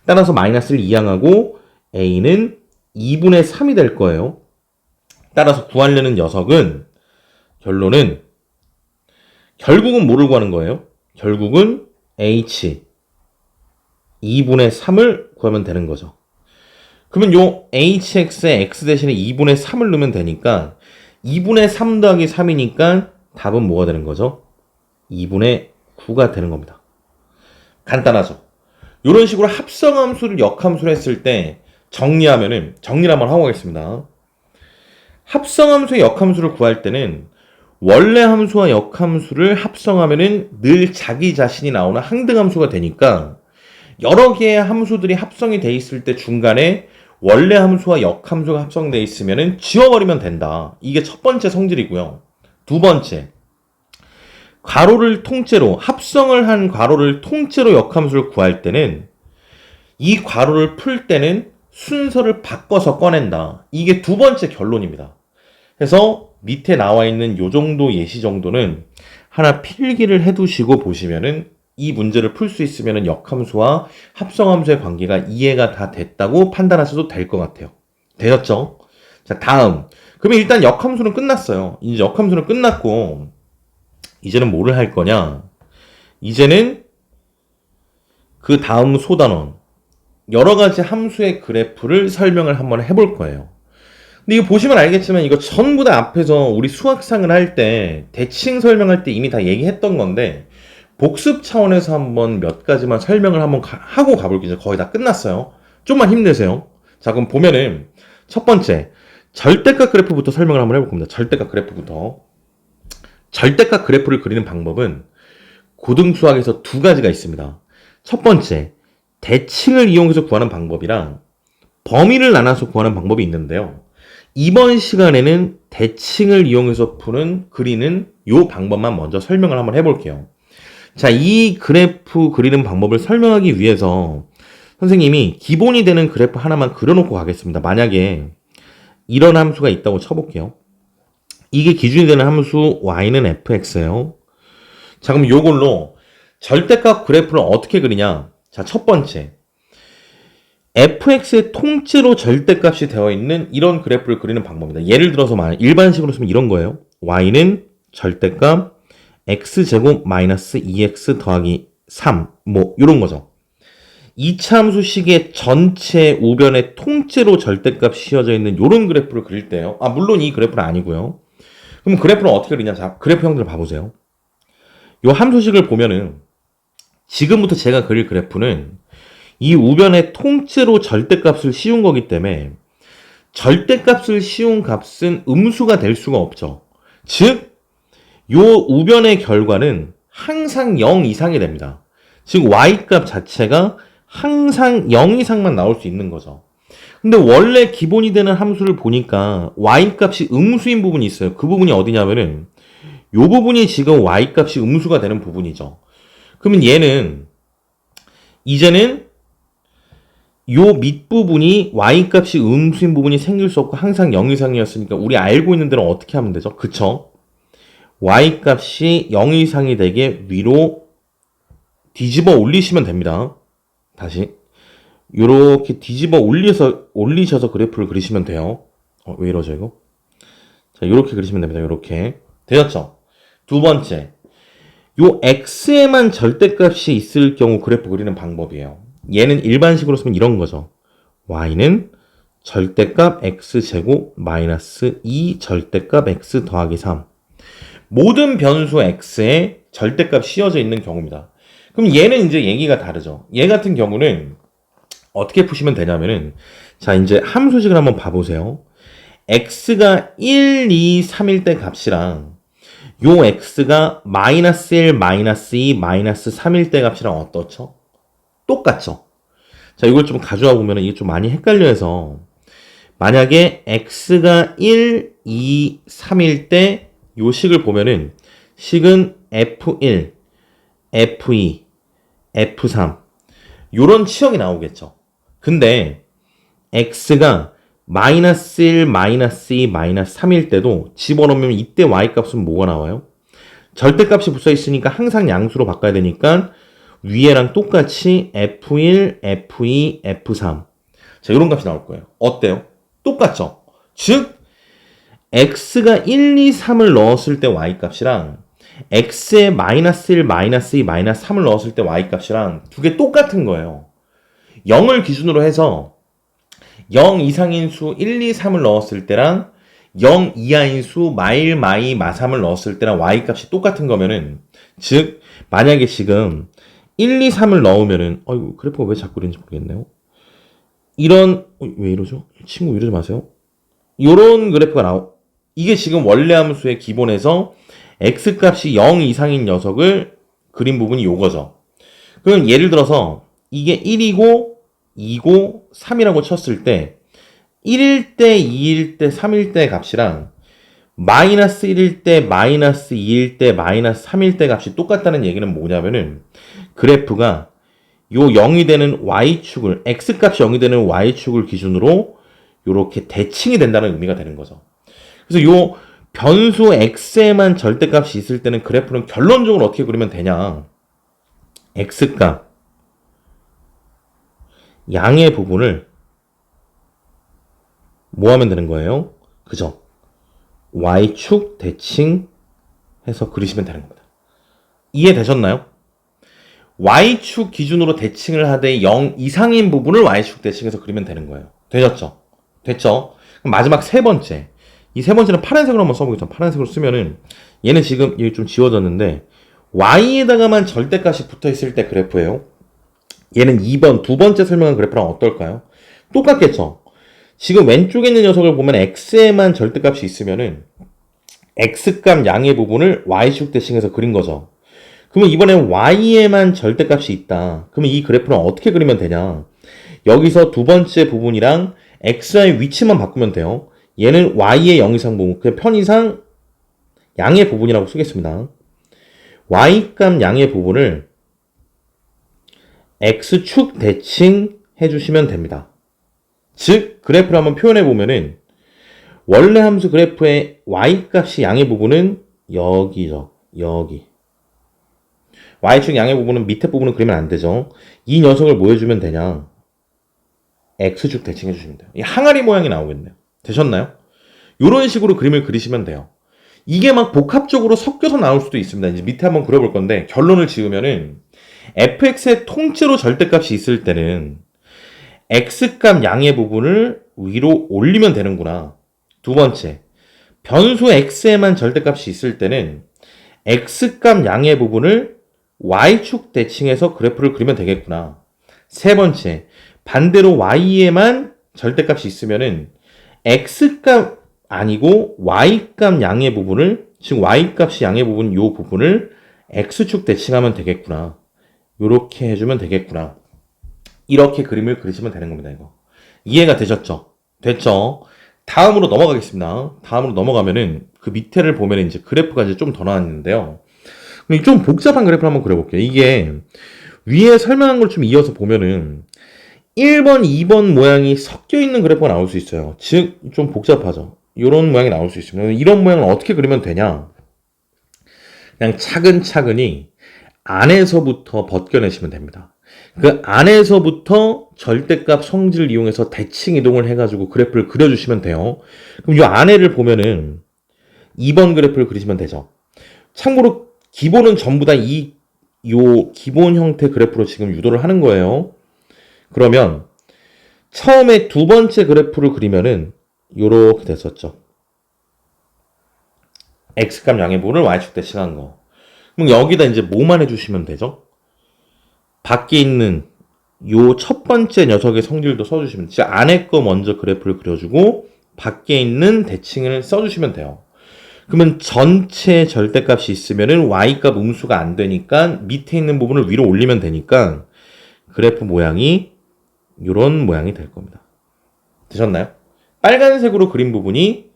따라서 마이너스를 이항하고 a는 2분의 3이 될 거예요. 따라서 구하려는 녀석은 결론은 결국은 뭐를 구하는 거예요? 결국은 h 2분의 3을 구하면 되는 거죠. 그러면 요 hx에 x 대신에 2분의 3을 넣으면 되니까 2분의 3 더하기 3이니까 답은 뭐가 되는 거죠? 2분의 9가 되는 겁니다. 간단하죠? 이런 식으로 합성함수를 역함수로 했을 때 정리를 한번 하고 가겠습니다. 합성함수의 역함수를 구할 때는 원래 함수와 역함수를 합성하면은 늘 자기 자신이 나오는 항등함수가 되니까 여러 개의 함수들이 합성이 돼 있을 때 중간에 원래 함수와 역함수가 합성되어 있으면 지워버리면 된다. 이게 첫 번째 성질이고요. 두 번째, 괄호를 통째로, 합성을 한 괄호를 통째로 역함수를 구할 때는 이 괄호를 풀 때는 순서를 바꿔서 꺼낸다. 이게 두 번째 결론입니다. 그래서 밑에 나와 있는 요 정도 예시 정도는 하나 필기를 해두시고 보시면은 이 문제를 풀 수 있으면은 역함수와 합성함수의 관계가 이해가 다 됐다고 판단하셔도 될 것 같아요. 되셨죠? 자, 다음. 그러면 일단 역함수는 끝났어요. 이제 역함수는 끝났고, 이제는 뭐를 할 거냐? 이제는 그 다음 소단원, 여러 가지 함수의 그래프를 설명을 한번 해볼 거예요. 근데 이거 보시면 알겠지만 이거 전부 다 앞에서 우리 수학상을 할 때 대칭 설명할 때 이미 다 얘기했던 건데 복습 차원에서 한번 몇 가지만 설명을 한번 하고 가볼게요. 거의 다 끝났어요. 좀만 힘내세요. 자, 그럼 보면은 첫 번째 절대값 그래프부터 설명을 한번 해볼 겁니다. 절대값 그래프부터. 절대값 그래프를 그리는 방법은 고등수학에서 두 가지가 있습니다. 첫 번째, 대칭을 이용해서 구하는 방법이랑 범위를 나눠서 구하는 방법이 있는데요. 이번 시간에는 대칭을 이용해서 그리는 이 방법만 먼저 설명을 한번 해볼게요. 자, 이 그래프 그리는 방법을 설명하기 위해서 선생님이 기본이 되는 그래프 하나만 그려놓고 가겠습니다. 만약에 이런 함수가 있다고 쳐볼게요. 이게 기준이 되는 함수 y는 fx예요. 자, 그럼 이걸로 절대값 그래프를 어떻게 그리냐? 자, 첫 번째, fx의 통째로 절대값이 되어 있는 이런 그래프를 그리는 방법입니다. 예를 들어서 일반식으로 쓰면 이런 거예요. y는 절대값 x제곱 마이너스 2x 더하기 3, 뭐 이런 거죠. 2차 함수식의 전체 우변에 통째로 절대값 씌워져 있는 이런 그래프를 그릴 때요. 물론 이 그래프는 아니고요. 그럼 그래프는 어떻게 그리냐? 자, 그래프 형들 봐보세요. 이 함수식을 보면은 지금부터 제가 그릴 그래프는 이 우변에 통째로 절대값을 씌운 거기 때문에 절대값을 씌운 값은 음수가 될 수가 없죠. 즉, 요 우변의 결과는 항상 0 이상이 됩니다. 즉, y값 자체가 항상 0 이상만 나올 수 있는 거죠. 근데 원래 기본이 되는 함수를 보니까 y값이 음수인 부분이 있어요. 그 부분이 어디냐면은 요 부분이 지금 y값이 음수가 되는 부분이죠. 그러면 얘는 이제는 요 밑부분이 y값이 음수인 부분이 생길 수 없고 항상 0 이상이었으니까 우리 알고 있는 대로 어떻게 하면 되죠? 그쵸? y값이 0 이상이 되게 위로 뒤집어 올리시면 됩니다. 다시 요렇게 뒤집어 올리셔서 그래프를 그리시면 돼요. 왜 이러죠 이거? 자, 요렇게 그리시면 됩니다. 요렇게. 되셨죠? 두 번째, 요 x에만 절대값이 있을 경우 그래프 그리는 방법이에요. 얘는 일반식으로 쓰면 이런 거죠. y는 절대값 x제곱 마이너스 2 절대값 x 더하기 3. 모든 변수 x에 절대값 씌워져 있는 경우입니다. 그럼 얘는 이제 얘기가 다르죠. 얘 같은 경우는 어떻게 푸시면 되냐면은, 자, 이제 함수식을 한번 봐보세요. x가 1, 2, 3일 때 값이랑 요 x가 마이너스 1, 마이너스 2, 마이너스 3일 때 값이랑 어떻죠? 똑같죠? 자, 이걸 좀 가져와 보면 이게 좀 많이 헷갈려 해서 만약에 x가 1, 2, 3일 때 요 식을 보면은 식은 f1, f2, f3 요런 치역이 나오겠죠. 근데 x가 마이너스 1, 마이너스 2, 마이너스 3일 때도 집어넣으면 이때 y값은 뭐가 나와요? 절대값이 붙어 있으니까 항상 양수로 바꿔야 되니까 위에랑 똑같이 f1, f2, f3 자, 이런 값이 나올 거예요. 어때요? 똑같죠? 즉 x가 1, 2, 3을 넣었을 때 y값이랑 x에 마이너스 1, 마이너스 2, 마이너스 3을 넣었을 때 y값이랑 두 개 똑같은 거예요. 0을 기준으로 해서 0 이상인 수 1, 2, 3을 넣었을 때랑 0 이하인 수 마1, 마2, 마3을 넣었을 때랑 y값이 똑같은 거면은 즉 만약에 지금 1, 2, 3을 넣으면은 그래프가 왜 자꾸 이런지 모르겠네요. 이런 왜 이러죠? 친구 이러지 마세요. 요런 그래프가 이게 지금 원래 함수의 기본에서 x값이 0 이상인 녀석을 그린 부분이 요거죠. 그럼 예를 들어서 이게 1이고 2고 3이라고 쳤을 때 1일 때, 2일 때, 3일 때 값이랑 마이너스 1일 때, 마이너스 2일 때, 마이너스 3일 때 값이 똑같다는 얘기는 뭐냐면은 그래프가 요 0이 되는 y축을, x값이 0이 되는 y축을 기준으로 요렇게 대칭이 된다는 의미가 되는 거죠. 그래서 요 변수 x에만 절대값이 있을 때는 그래프는 결론적으로 어떻게 그리면 되냐. x값, 양의 부분을 뭐 하면 되는 거예요? 그죠? y축 대칭해서 그리시면 되는 겁니다. 이해되셨나요? y축 기준으로 대칭을 하되 0 이상인 부분을 y축 대칭해서 그리면 되는 거예요. 되셨죠? 됐죠? 그럼 마지막 세 번째. 이 세 번째는 파란색으로 한번 써보겠습니다. 파란색으로 쓰면은 얘는 지금 여기 좀 지워졌는데 y에다가만 절대값이 붙어있을 때 그래프예요. 얘는 2번, 두 번째 설명한 그래프랑 어떨까요? 똑같겠죠? 지금 왼쪽에 있는 녀석을 보면 x에만 절대값이 있으면은 x값 양의 부분을 y축 대칭해서 그린 거죠. 그러면 이번엔 y에만 절대값이 있다. 그러면 이 그래프는 어떻게 그리면 되냐? 여기서 두 번째 부분이랑 x의 위치만 바꾸면 돼요. 얘는 y의 0 이상 부분, 그 편이상 양의 부분이라고 쓰겠습니다. y값 양의 부분을 x축 대칭 해주시면 됩니다. 즉 그래프를 한번 표현해 보면은 원래 함수 그래프의 y값이 양의 부분은 여기죠. 여기. y축 양의 부분은 밑에 부분은 그리면 안 되죠. 이 녀석을 뭐 해주면 되냐? x축 대칭해 주시면 돼요. 이 항아리 모양이 나오겠네요. 되셨나요? 이런 식으로 그림을 그리시면 돼요. 이게 막 복합적으로 섞여서 나올 수도 있습니다. 이제 밑에 한번 그려볼 건데 결론을 지으면은 fx의 통째로 절대값이 있을 때는 x값 양의 부분을 위로 올리면 되는구나. 두 번째, 변수 x에만 절대값이 있을 때는 x값 양의 부분을 y축 대칭해서 그래프를 그리면 되겠구나. 세 번째, 반대로 y에만 절대값이 있으면은 x값 아니고 y값 양의 부분을, 즉 y값이 양의 부분 요 부분을 x축 대칭하면 되겠구나. 요렇게 해주면 되겠구나. 이렇게 그림을 그리시면 되는 겁니다. 이거 이해가 되셨죠? 됐죠? 다음으로 넘어가겠습니다. 다음으로 넘어가면은 그 밑에를 보면 이제 그래프가 이제 좀 더 나왔는데요. 좀 복잡한 그래프를 한번 그려볼게요. 이게 위에 설명한 걸 좀 이어서 보면은 1번, 2번 모양이 섞여 있는 그래프가 나올 수 있어요. 즉 좀 복잡하죠. 이런 모양이 나올 수 있습니다. 이런 모양을 어떻게 그리면 되냐? 그냥 차근차근히 안에서부터 벗겨내시면 됩니다. 그 안에서부터 절대값 성질을 이용해서 대칭 이동을 해가지고 그래프를 그려주시면 돼요. 그럼 이 안에를 보면은 2번 그래프를 그리시면 되죠. 참고로 기본은 전부 다 요 기본 형태 그래프로 지금 유도를 하는 거예요. 그러면 처음에 두 번째 그래프를 그리면은 요렇게 됐었죠. x값 양의 부분을 y축 대칭한 거. 그럼 여기다 이제 뭐만 해주시면 되죠? 밖에 있는 요 첫 번째 녀석의 성질도 써주시면 돼요. 안에 거 먼저 그래프를 그려주고 밖에 있는 대칭을 써주시면 돼요. 그러면 전체 절대값이 있으면은 y값 음수가 안 되니까 밑에 있는 부분을 위로 올리면 되니까 그래프 모양이 이런 모양이 될 겁니다. 되셨나요? 빨간색으로 그린 부분이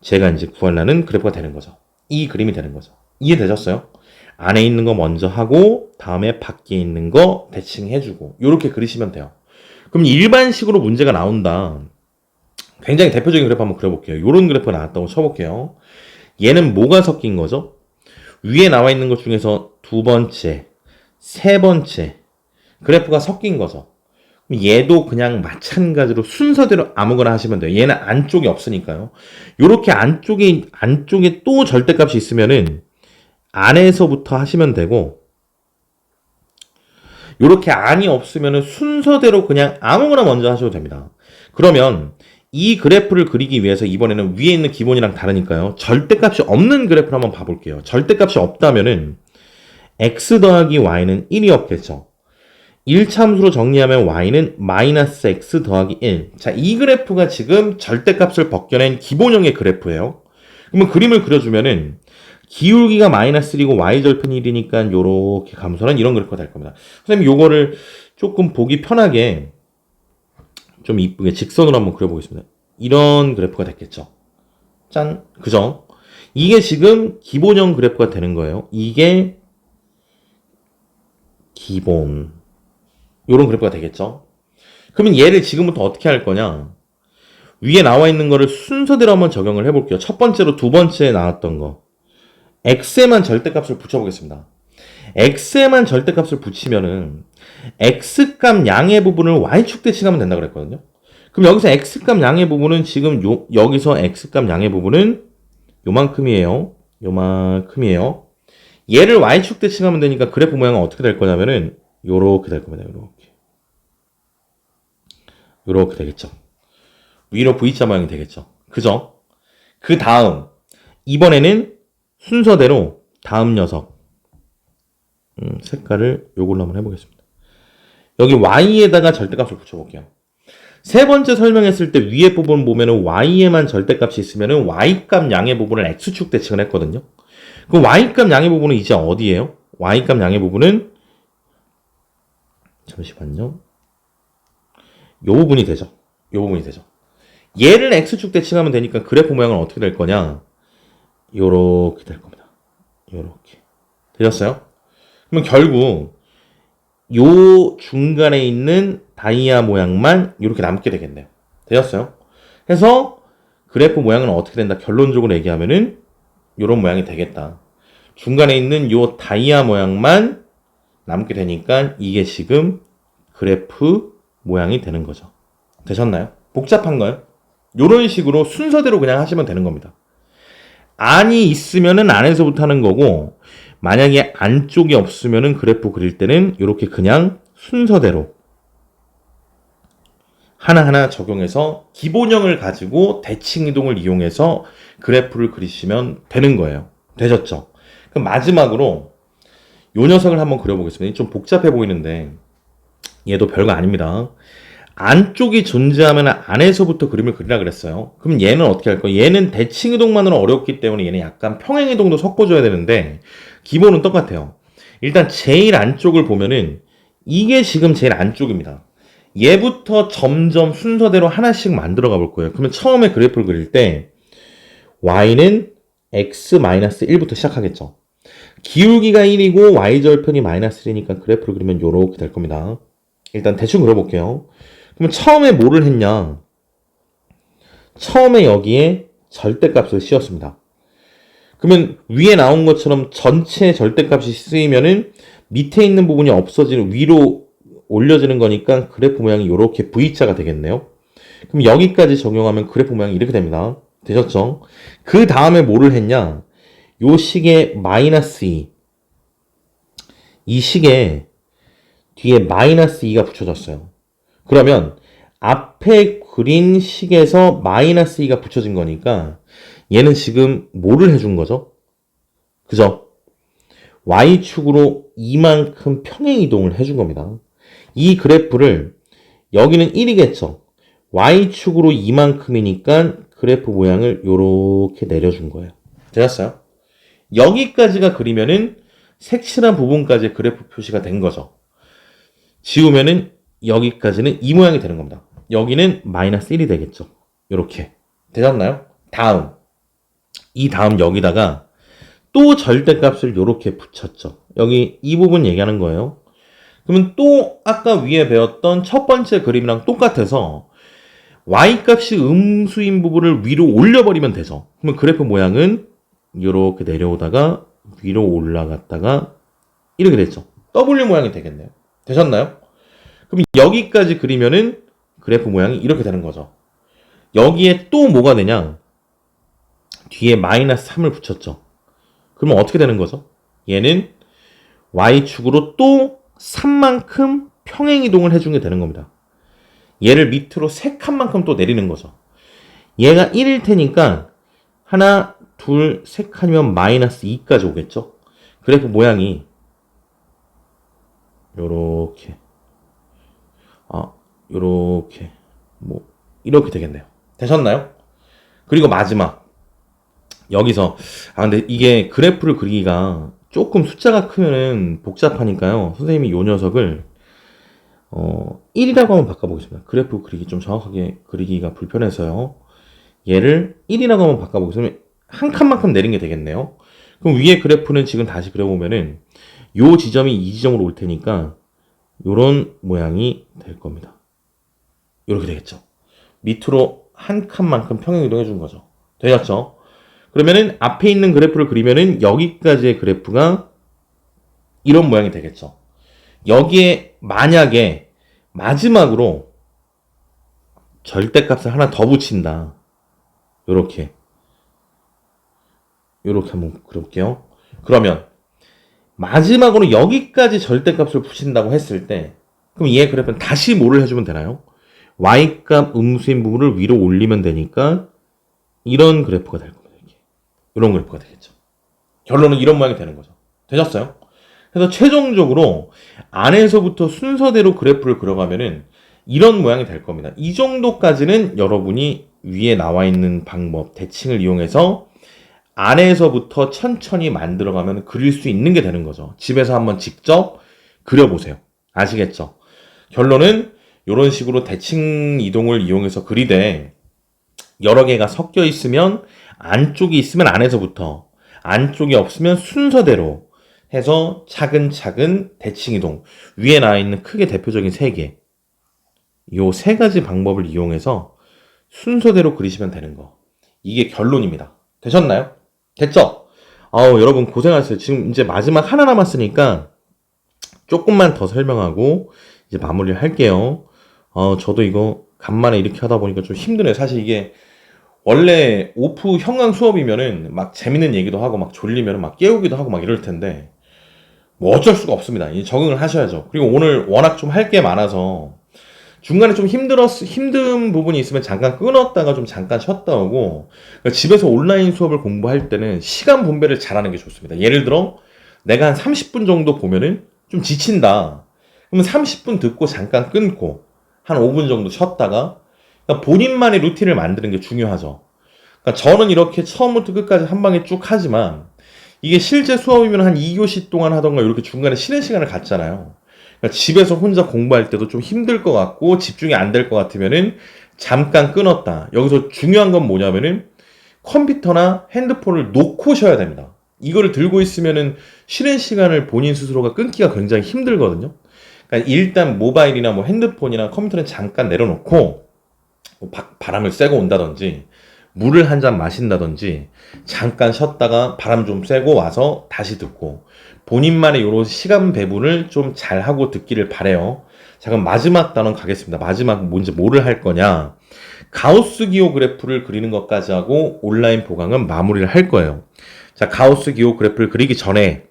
제가 이제 구하려는 그래프가 되는 거죠. 이 그림이 되는 거죠. 이해되셨어요? 안에 있는 거 먼저 하고 다음에 밖에 있는 거 대칭해주고 이렇게 그리시면 돼요. 그럼 일반식으로 문제가 나온다. 굉장히 대표적인 그래프 한번 그려볼게요. 이런 그래프가 나왔다고 쳐볼게요. 얘는 뭐가 섞인 거죠? 위에 나와 있는 것 중에서 두 번째, 세 번째 그래프가 섞인 거죠. 얘도 그냥 마찬가지로 순서대로 아무거나 하시면 돼요. 얘는 안쪽이 없으니까요. 이렇게 안쪽에 또 절대값이 있으면은 안에서부터 하시면 되고, 이렇게 안이 없으면은 순서대로 그냥 아무거나 먼저 하셔도 됩니다. 그러면 이 그래프를 그리기 위해서 이번에는 위에 있는 기본이랑 다르니까요. 절대값이 없는 그래프를 한번 봐볼게요. 절대값이 없다면은 x 더하기 y는 1이 없겠죠. 1참수로 정리하면 y는 마이너스 x 더하기 1. 자, 이 그래프가 지금 절대값을 벗겨낸 기본형의 그래프예요. 그러면 그림을 그려주면은 기울기가 마이너스 1이고 y절편이 1이니까 요렇게 감소한 이런 그래프가 될 겁니다. 선생님 요거를 조금 보기 편하게 좀 이쁘게 직선으로 한번 그려보겠습니다. 이런 그래프가 됐겠죠. 짠. 그죠? 이게 지금 기본형 그래프가 되는 거예요. 이게 기본. 요런 그래프가 되겠죠? 그러면 얘를 지금부터 어떻게 할 거냐? 위에 나와 있는 거를 순서대로 한번 적용을 해볼게요. 첫 번째로 두 번째에 나왔던 거. x에만 절대값을 붙여보겠습니다. x에만 절대값을 붙이면은 x값 양의 부분을 y축 대칭하면 된다고 그랬거든요. 그럼 여기서 x값 양의 부분은 지금 여기서 x값 양의 부분은 요만큼이에요. 요만큼이에요. 얘를 y축 대칭하면 되니까 그래프 모양은 어떻게 될 거냐면은 요렇게 될 겁니다. 요렇게 되겠죠. 위로 V자 모양이 되겠죠. 그죠? 그 다음 이번에는 순서대로 다음 녀석 색깔을 요걸로 한번 해보겠습니다. 여기 y에다가 절대값을 붙여볼게요. 세 번째 설명했을 때 위에 부분 보면은 y에만 절대값이 있으면은 y값 양의 부분을 x축 대칭을 했거든요. 그럼 y값 양의 부분은 이제 어디예요? y값 양의 부분은 잠시만요. 요 부분이 되죠. 요 부분이 되죠. 얘를 x축 대칭하면 되니까 그래프 모양은 어떻게 될 거냐? 요렇게 될 겁니다. 요렇게. 되셨어요? 그러면 결국 요 중간에 있는 다이아 모양만 이렇게 남게 되겠네요. 되셨어요? 그래서 그래프 모양은 어떻게 된다? 결론적으로 얘기하면은 요런 모양이 되겠다. 중간에 있는 요 다이아 모양만 남게 되니까 이게 지금 그래프 모양이 되는 거죠. 되셨나요? 복잡한가요? 요런 식으로 순서대로 그냥 하시면 되는 겁니다. 안이 있으면은 안에서부터 하는 거고, 만약에 안쪽이 없으면은 그래프 그릴 때는 이렇게 그냥 순서대로 하나하나 적용해서 기본형을 가지고 대칭 이동을 이용해서 그래프를 그리시면 되는 거예요. 되셨죠? 그럼 마지막으로 요 녀석을 한번 그려보겠습니다. 좀 복잡해 보이는데 얘도 별거 아닙니다. 안쪽이 존재하면 안에서부터 그림을 그리라 그랬어요. 그럼 얘는 어떻게 할 거예요? 얘는 대칭 이동만으로 어렵기 때문에 얘는 약간 평행 이동도 섞어줘야 되는데 기본은 똑같아요. 일단 제일 안쪽을 보면은 이게 지금 제일 안쪽입니다. 얘부터 점점 순서대로 하나씩 만들어 가볼 거예요. 그러면 처음에 그래프를 그릴 때 y는 x-1부터 시작하겠죠. 기울기가 1이고 y절편이 -1이니까 그래프를 그리면 요렇게 될 겁니다. 일단 대충 그려볼게요. 그러면 처음에 뭐를 했냐? 처음에 여기에 절대값을 씌웠습니다. 그러면 위에 나온 것처럼 전체 절대값이 쓰이면은 밑에 있는 부분이 없어지는 위로 올려지는 거니까 그래프 모양이 이렇게 V자가 되겠네요. 그럼 여기까지 적용하면 그래프 모양이 이렇게 됩니다. 되셨죠? 그 다음에 뭐를 했냐? 요 식에 -2. 이 식에 뒤에 -2가 붙여졌어요. 그러면 앞에 그린 식에서 -2가 붙여진 거니까 얘는 지금 뭐를 해준 거죠? 그죠? Y축으로 이만큼 평행 이동을 해준 겁니다. 이 그래프를 여기는 1이겠죠? Y축으로 이만큼이니까 그래프 모양을 이렇게 내려준 거예요. 되셨어요? 여기까지가 그리면은 색칠한 부분까지 그래프 표시가 된 거죠. 지우면은 여기까지는 이 모양이 되는 겁니다. 여기는 -1이 되겠죠. 이렇게. 되셨나요? 다음. 이 다음 여기다가 또 절대값을 이렇게 붙였죠. 여기 이 부분 얘기하는 거예요. 그러면 또 아까 위에 배웠던 첫 번째 그림이랑 똑같아서 y값이 음수인 부분을 위로 올려버리면 되죠. 그러면 그래프 모양은 이렇게 내려오다가 위로 올라갔다가 이렇게 됐죠. W 모양이 되겠네요. 되셨나요? 그럼 여기까지 그리면은 그래프 모양이 이렇게 되는 거죠. 여기에 또 뭐가 되냐? 뒤에 -3을 붙였죠. 그러면 어떻게 되는 거죠? 얘는 y축으로 또 3만큼 평행 이동을 해준 게 되는 겁니다. 얘를 밑으로 3칸만큼 또 내리는 거죠. 얘가 1일 테니까 하나, 둘, 3칸이면 -2까지 오겠죠? 그래프 모양이 요렇게 요렇게 이렇게 되겠네요. 되셨나요? 그리고 마지막 여기서 근데 이게 그래프를 그리기가 조금 숫자가 크면은 복잡하니까요. 선생님이 요 녀석을 1이라고 한번 바꿔보겠습니다. 그래프 그리기 좀 정확하게 그리기가 불편해서요. 얘를 1이라고 한번 바꿔보겠습니다. 한 칸만큼 내린 게 되겠네요. 그럼 위에 그래프는 지금 다시 그려보면은 요 지점이 이 지점으로 올 테니까 요런 모양이 될 겁니다. 이렇게 되겠죠. 밑으로 한 칸만큼 평행 이동해 준 거죠. 되셨죠? 그러면은 앞에 있는 그래프를 그리면은 여기까지의 그래프가 이런 모양이 되겠죠. 여기에 만약에 마지막으로 절대값을 하나 더 붙인다. 요렇게 한번 그려볼게요. 그러면 마지막으로 여기까지 절대값을 붙인다고 했을 때 그럼 얘 그래프는 다시 뭐를 해주면 되나요? y값 음수인 부분을 위로 올리면 되니까 이런 그래프가 될 겁니다. 이렇게. 이런 그래프가 되겠죠. 결론은 이런 모양이 되는 거죠. 되셨어요? 그래서 최종적으로 안에서부터 순서대로 그래프를 그려가면은 이런 모양이 될 겁니다. 이 정도까지는 여러분이 위에 나와 있는 방법, 대칭을 이용해서 안에서부터 천천히 만들어가면 그릴 수 있는 게 되는 거죠. 집에서 한번 직접 그려보세요. 아시겠죠? 결론은 이런 식으로 대칭 이동을 이용해서 그리되 여러 개가 섞여 있으면 안쪽이 있으면 안에서부터 안쪽이 없으면 순서대로 해서 차근차근 대칭 이동 위에 나와 있는 크게 대표적인 세 개 요 세 가지 방법을 이용해서 순서대로 그리시면 되는 거 이게 결론입니다. 되셨나요? 됐죠? 여러분 고생하셨어요. 지금 이제 마지막 하나 남았으니까 조금만 더 설명하고 이제 마무리를 할게요. 저도 이거 간만에 이렇게 하다 보니까 좀 힘드네요. 사실 이게 원래 오프 형광 수업이면은 막 재밌는 얘기도 하고 막 졸리면 막 깨우기도 하고 막 이럴 텐데 뭐 어쩔 수가 없습니다. 이 적응을 하셔야죠. 그리고 오늘 워낙 좀 할 게 많아서 중간에 좀 힘든 부분이 있으면 잠깐 끊었다가 좀 잠깐 쉬었다 오고 그러니까 집에서 온라인 수업을 공부할 때는 시간 분배를 잘하는 게 좋습니다. 예를 들어 내가 한 30분 정도 보면은 좀 지친다. 그러면 30분 듣고 잠깐 끊고 한 5분 정도 쉬었다가 그러니까 본인만의 루틴을 만드는 게 중요하죠. 그러니까 저는 이렇게 처음부터 끝까지 한 방에 쭉 하지만 이게 실제 수업이면 한 2교시 동안 하던가 이렇게 중간에 쉬는 시간을 갖잖아요. 그러니까 집에서 혼자 공부할 때도 좀 힘들 것 같고 집중이 안 될 것 같으면은 잠깐 끊었다. 여기서 중요한 건 뭐냐면은 컴퓨터나 핸드폰을 놓고 쉬어야 됩니다. 이거를 들고 있으면은 쉬는 시간을 본인 스스로가 끊기가 굉장히 힘들거든요. 그러니까 일단 모바일이나 뭐 핸드폰이나 컴퓨터는 잠깐 내려놓고 뭐 바람을 쐬고 온다든지 물을 한 잔 마신다든지 잠깐 쉬었다가 바람 좀 쐬고 와서 다시 듣고 본인만의 이런 시간 배분을 좀 잘하고 듣기를 바래요. 자 그럼 마지막 단원 가겠습니다. 마지막 뭔지 뭐를 할 거냐. 가우스 기호 그래프를 그리는 것까지 하고 온라인 보강은 마무리를 할 거예요. 자 가우스 기호 그래프를 그리기 전에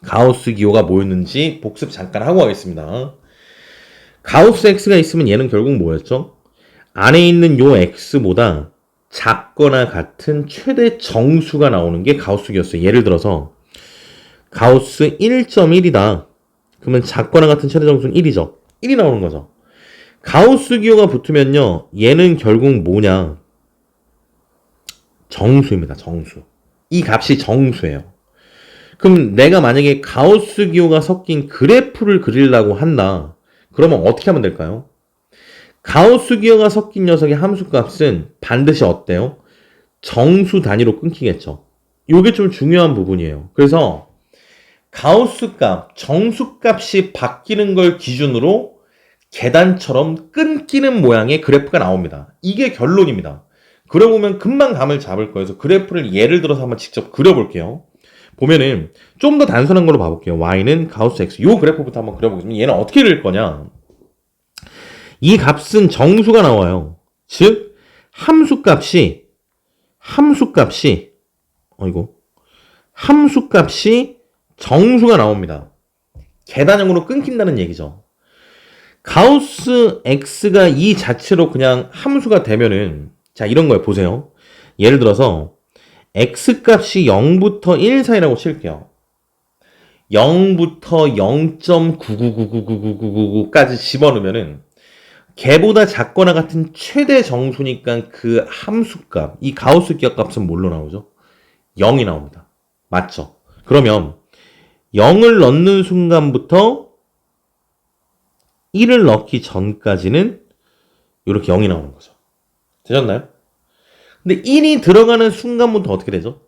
가우스 기호가 뭐였는지 복습 잠깐 하고 가겠습니다. 가우스 x가 있으면 얘는 결국 뭐였죠? 안에 있는 요 x보다 작거나 같은 최대 정수가 나오는 게 가우스 기호였어요. 예를 들어서 가우스 1.1이다. 그러면 작거나 같은 최대 정수는 1이죠. 1이 나오는 거죠. 가우스 기호가 붙으면요. 얘는 결국 뭐냐? 정수입니다. 정수. 이 값이 정수예요. 그럼 내가 만약에 가우스 기호가 섞인 그래프를 그리려고 한다. 그러면 어떻게 하면 될까요? 가우스 기호가 섞인 녀석의 함수값은 반드시 어때요? 정수 단위로 끊기겠죠. 이게 좀 중요한 부분이에요. 그래서 가우스 값, 정수 값이 바뀌는 걸 기준으로 계단처럼 끊기는 모양의 그래프가 나옵니다. 이게 결론입니다. 그려보면 금방 감을 잡을 거예요. 그래서 그래프를 예를 들어서 한번 직접 그려볼게요. 보면은 좀 더 단순한 걸로 봐볼게요. y는 가우스 x. 요 그래프부터 한번 그려보겠습니다. 얘는 어떻게 그릴 거냐? 이 값은 정수가 나와요. 즉 함수값이 정수가 나옵니다. 계단형으로 끊긴다는 얘기죠. 가우스 x가 이 자체로 그냥 함수가 되면은 자 이런 거예요. 보세요. 예를 들어서 x값이 0부터 1 사이라고 칠게요. 0부터 0.9999999까지 집어넣으면은 걔보다 작거나 같은 최대 정수니까 그 함수값, 이 가우스 기하값은 뭘로 나오죠? 0이 나옵니다. 맞죠? 그러면 0을 넣는 순간부터 1을 넣기 전까지는 이렇게 0이 나오는 거죠. 되셨나요? 근데 1이 들어가는 순간부터 어떻게 되죠?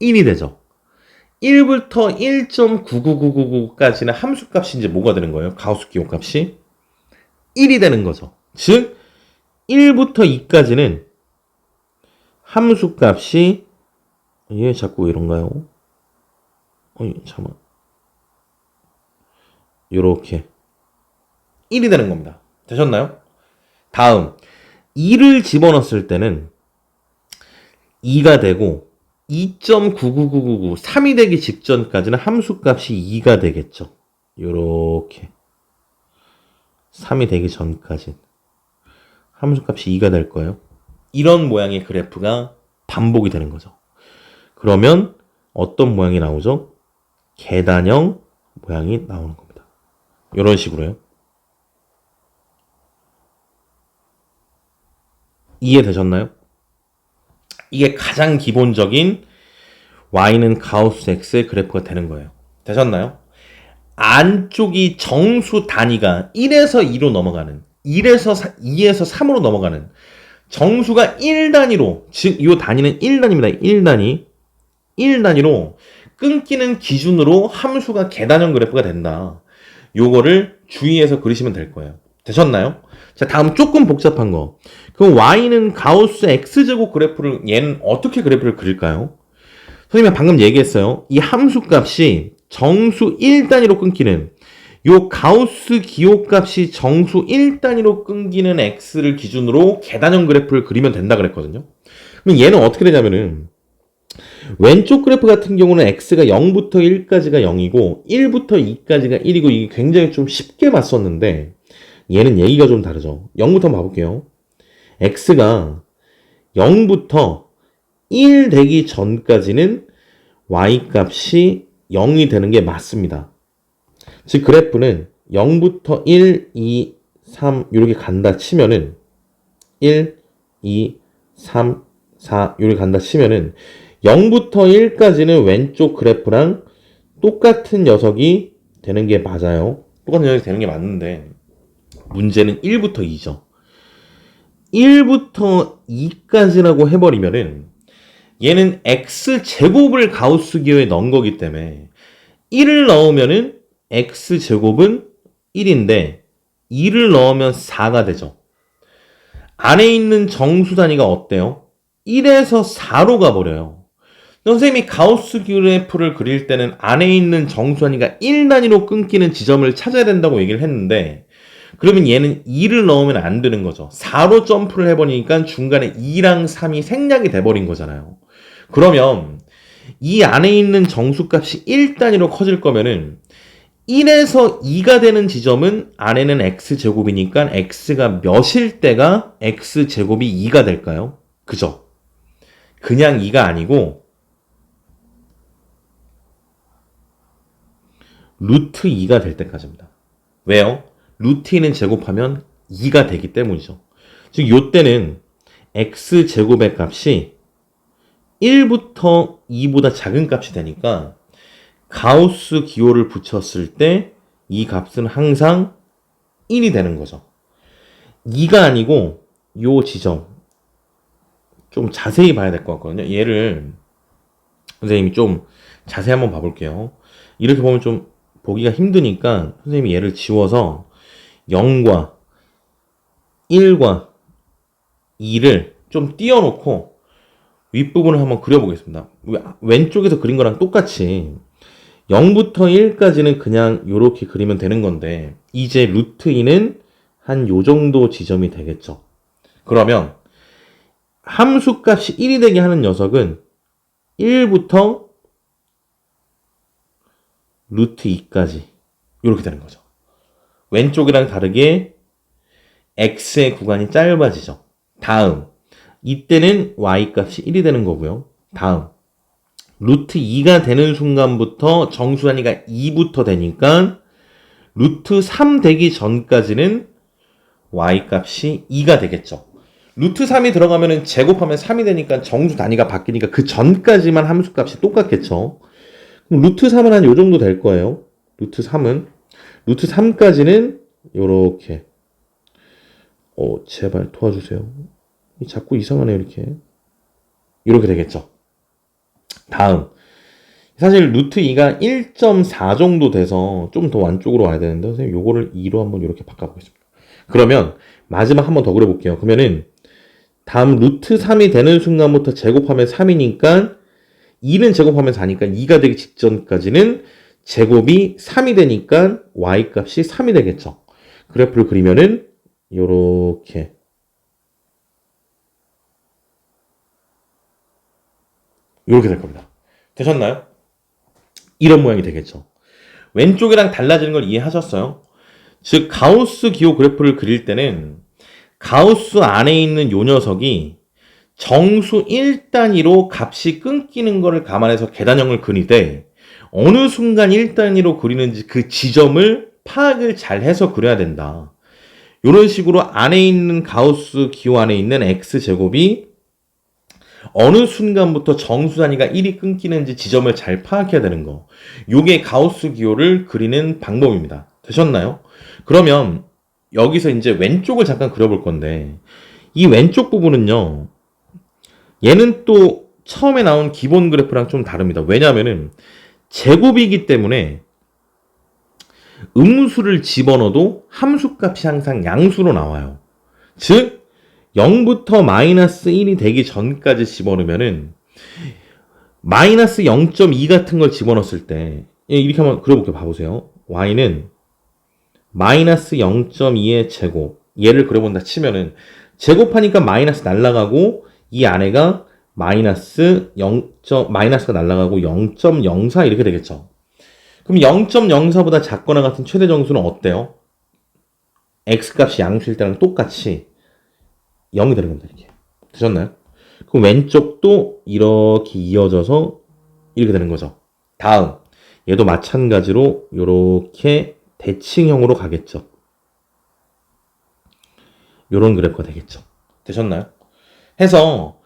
1이 되죠. 1부터 1.99999까지는 함수값이 이제 뭐가 되는 거예요? 가우스 기호값이 1이 되는 거죠. 즉 1부터 2까지는 함수값이 얘 자꾸 이런가요? 잠깐만. 요렇게 1이 되는 겁니다. 되셨나요? 다음 2를 집어넣었을 때는 2가 되고 2.99999 3이 되기 직전까지는 함수값이 2가 되겠죠. 요렇게 3이 되기 전까지 함수값이 2가 될 거예요. 이런 모양의 그래프가 반복이 되는 거죠. 그러면 어떤 모양이 나오죠? 계단형 모양이 나오는 겁니다. 이런 식으로요. 이해되셨나요? 이게 가장 기본적인 y는 가우스 x의 그래프가 되는 거예요. 되셨나요? 안쪽이 정수 단위가 1에서 2로 넘어가는 2에서 3으로 넘어가는 정수가 1단위로 즉 이 단위는 1단위입니다. 1단위 1단위로 끊기는 기준으로 함수가 계단형 그래프가 된다. 요거를 주의해서 그리시면 될 거예요. 되셨나요? 자, 다음 조금 복잡한 거. 그럼 y는 가우스 x제곱 그래프를 얘는 어떻게 그래프를 그릴까요? 선생님이 방금 얘기했어요. 이 함수값이 정수 1단위로 끊기는 요 가우스 기호값이 정수 1단위로 끊기는 x를 기준으로 계단형 그래프를 그리면 된다 그랬거든요. 그럼 얘는 어떻게 되냐면은 왼쪽 그래프 같은 경우는 x가 0부터 1까지가 0이고 1부터 2까지가 1이고 이게 굉장히 좀 쉽게 봤었는데 얘는 얘기가 좀 다르죠. 0부터 한번 봐볼게요. x가 0부터 1 되기 전까지는 y값이 0이 되는 게 맞습니다. 즉 그래프는 0부터 1, 2, 3 이렇게 간다 치면은 1, 2, 3, 4 이렇게 간다 치면은 0부터 1까지는 왼쪽 그래프랑 똑같은 녀석이 되는 게 맞아요. 똑같은 녀석이 되는 게 맞는데 문제는 1부터 2죠. 1부터 2까지라고 해버리면은 얘는 x제곱을 가우스 기호에 넣은 거기 때문에 1을 넣으면은 x제곱은 1인데 2를 넣으면 4가 되죠. 안에 있는 정수 단위가 어때요? 1에서 4로 가버려요. 선생님이 가우스 그래프를 그릴 때는 안에 있는 정수 단위가 1단위로 끊기는 지점을 찾아야 된다고 얘기를 했는데 그러면 얘는 2를 넣으면 안 되는 거죠. 4로 점프를 해버리니까 중간에 2랑 3이 생략이 돼버린 거잖아요. 그러면 이 안에 있는 정수값이 1단위로 커질 거면은 1에서 2가 되는 지점은 안에는 x제곱이니까 x가 몇일 때가 x제곱이 2가 될까요? 그죠? 그냥 2가 아니고 루트 2가 될 때까지입니다. 왜요? 루트 2는 제곱하면 2가 되기 때문이죠. 즉 요때는 x제곱의 값이 1부터 2보다 작은 값이 되니까 가우스 기호를 붙였을 때 이 값은 항상 1이 되는 거죠. 2가 아니고 요 지점 좀 자세히 봐야 될 것 같거든요. 얘를 선생님이 좀 자세히 한번 봐볼게요. 이렇게 보면 좀 보기가 힘드니까 선생님이 얘를 지워서 0과 1과 2를 좀 띄워놓고 윗부분을 한번 그려보겠습니다. 왼쪽에서 그린 거랑 똑같이 0부터 1까지는 그냥 이렇게 그리면 되는 건데 이제 루트 2는 한 요 정도 지점이 되겠죠. 그러면 함수값이 1이 되게 하는 녀석은 1부터 루트 2까지 이렇게 되는 거죠. 왼쪽이랑 다르게 x의 구간이 짧아지죠. 다음 이때는 y값이 1이 되는 거고요. 다음 루트 2가 되는 순간부터 정수 단위가 2부터 되니까 루트 3 되기 전까지는 y값이 2가 되겠죠. 루트 3이 들어가면 제곱하면 3이 되니까 정수 단위가 바뀌니까 그 전까지만 함수값이 똑같겠죠. 그럼 루트 3은 한 요 정도 될 거예요. 루트 3은 루트 3까지는 요렇게 제발 도와주세요. 자꾸 이상하네 이렇게. 이렇게 되겠죠. 다음. 사실 루트 2가 1.4 정도 돼서 좀 더 안쪽으로 와야 되는데, 선생님 요거를 2로 한번 이렇게 바꿔보겠습니다. 그러면 마지막 한번 더 그려볼게요. 그러면은 다음 루트 3이 되는 순간부터 제곱하면 3이니까 2는 제곱하면 4니까 2가 되기 직전까지는 제곱이 3이 되니까 y 값이 3이 되겠죠. 그래프를 그리면은 요렇게 될 겁니다. 되셨나요? 이런 모양이 되겠죠. 왼쪽이랑 달라지는 걸 이해하셨어요? 즉 가우스 기호 그래프를 그릴 때는 가우스 안에 있는 요 녀석이 정수 1단위로 값이 끊기는 것을 감안해서 계단형을 그리되 어느 순간 1단위로 그리는지 그 지점을 파악을 잘 해서 그려야 된다. 이런 식으로 안에 있는 가우스 기호 안에 있는 x제곱이 어느 순간부터 정수 단위가 1이 끊기는지 지점을 잘 파악해야 되는 거. 요게 가우스 기호를 그리는 방법입니다. 되셨나요? 그러면 여기서 이제 왼쪽을 잠깐 그려볼 건데 이 왼쪽 부분은요. 얘는 또 처음에 나온 기본 그래프랑 좀 다릅니다. 왜냐하면은 제곱이기 때문에 음수를 집어넣어도 함수값이 항상 양수로 나와요. 즉 0부터 마이너스 1이 되기 전까지 집어넣으면은 마이너스 0.2 같은 걸 집어넣었을 때 이렇게 한번 그려볼게요. 봐보세요. y는 마이너스 0.2의 제곱 얘를 그려본다 치면은 제곱하니까 마이너스 날라가고 이 안에가 마이너스가 날라가고 0.04 이렇게 되겠죠. 그럼 0.04보다 작거나 같은 최대 정수는 어때요? x값이 양수일 때랑 똑같이 0이 되는 겁니다. 이렇게. 되셨나요? 그럼 왼쪽도 이렇게 이어져서 이렇게 되는 거죠. 다음. 얘도 마찬가지로 이렇게 대칭형으로 가겠죠. 이런 그래프가 되겠죠. 되셨나요? 해서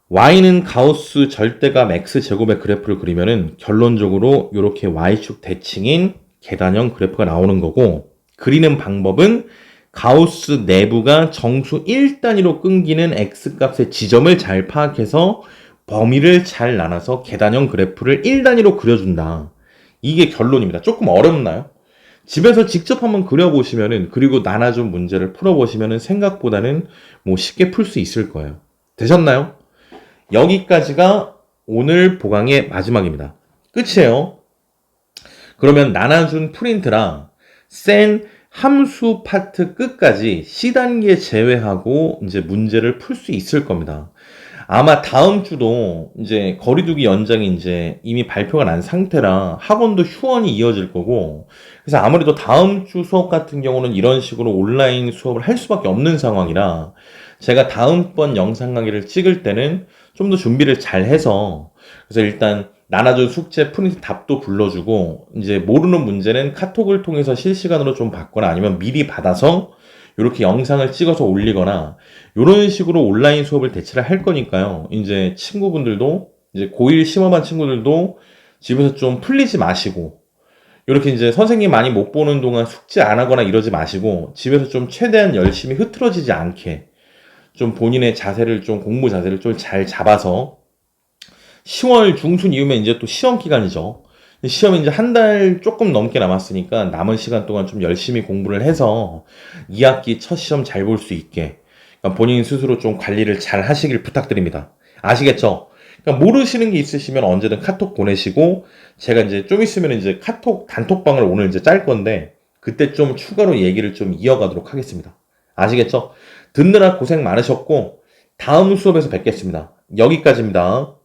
y는 가우스 절대값 x제곱의 그래프를 그리면은 결론적으로 이렇게 y축 대칭인 계단형 그래프가 나오는 거고 그리는 방법은 가우스 내부가 정수 1단위로 끊기는 x값의 지점을 잘 파악해서 범위를 잘 나눠서 계단형 그래프를 1단위로 그려준다. 이게 결론입니다. 조금 어렵나요? 집에서 직접 한번 그려보시면은 그리고 나눠준 문제를 풀어보시면은 생각보다는 뭐 쉽게 풀 수 있을 거예요. 되셨나요? 여기까지가 오늘 보강의 마지막입니다. 끝이에요. 그러면 나눠준 프린트랑 센 함수 파트 끝까지 C단계 제외하고 이제 문제를 풀 수 있을 겁니다. 아마 다음 주도 이제 거리두기 연장이 이제 이미 발표가 난 상태라 학원도 휴원이 이어질 거고 그래서 아무래도 다음 주 수업 같은 경우는 이런 식으로 온라인 수업을 할 수밖에 없는 상황이라 제가 다음번 영상 강의를 찍을 때는 좀 더 준비를 잘 해서 그래서 일단 나눠준 숙제 프린트 답도 불러주고 이제 모르는 문제는 카톡을 통해서 실시간으로 좀 받거나 아니면 미리 받아서 이렇게 영상을 찍어서 올리거나 이런 식으로 온라인 수업을 대체를 할 거니까요. 이제 친구분들도 이제 고1 심화반 친구들도 집에서 좀 풀리지 마시고 이렇게 이제 선생님 많이 못 보는 동안 숙제 안 하거나 이러지 마시고 집에서 좀 최대한 열심히 흐트러지지 않게 좀 본인의 자세를 좀 공부 자세를 좀 잘 잡아서 10월 중순 이후면 이제 또 시험 기간이죠. 시험이 이제 한 달 조금 넘게 남았으니까 남은 시간 동안 좀 열심히 공부를 해서 2학기 첫 시험 잘 볼 수 있게 그러니까 본인 스스로 좀 관리를 잘 하시길 부탁드립니다. 아시겠죠? 그러니까 모르시는 게 있으시면 언제든 카톡 보내시고 제가 이제 좀 있으면 이제 카톡 단톡방을 오늘 이제 짤 건데 그때 좀 추가로 얘기를 좀 이어가도록 하겠습니다. 아시겠죠? 듣느라 고생 많으셨고 다음 수업에서 뵙겠습니다. 여기까지입니다.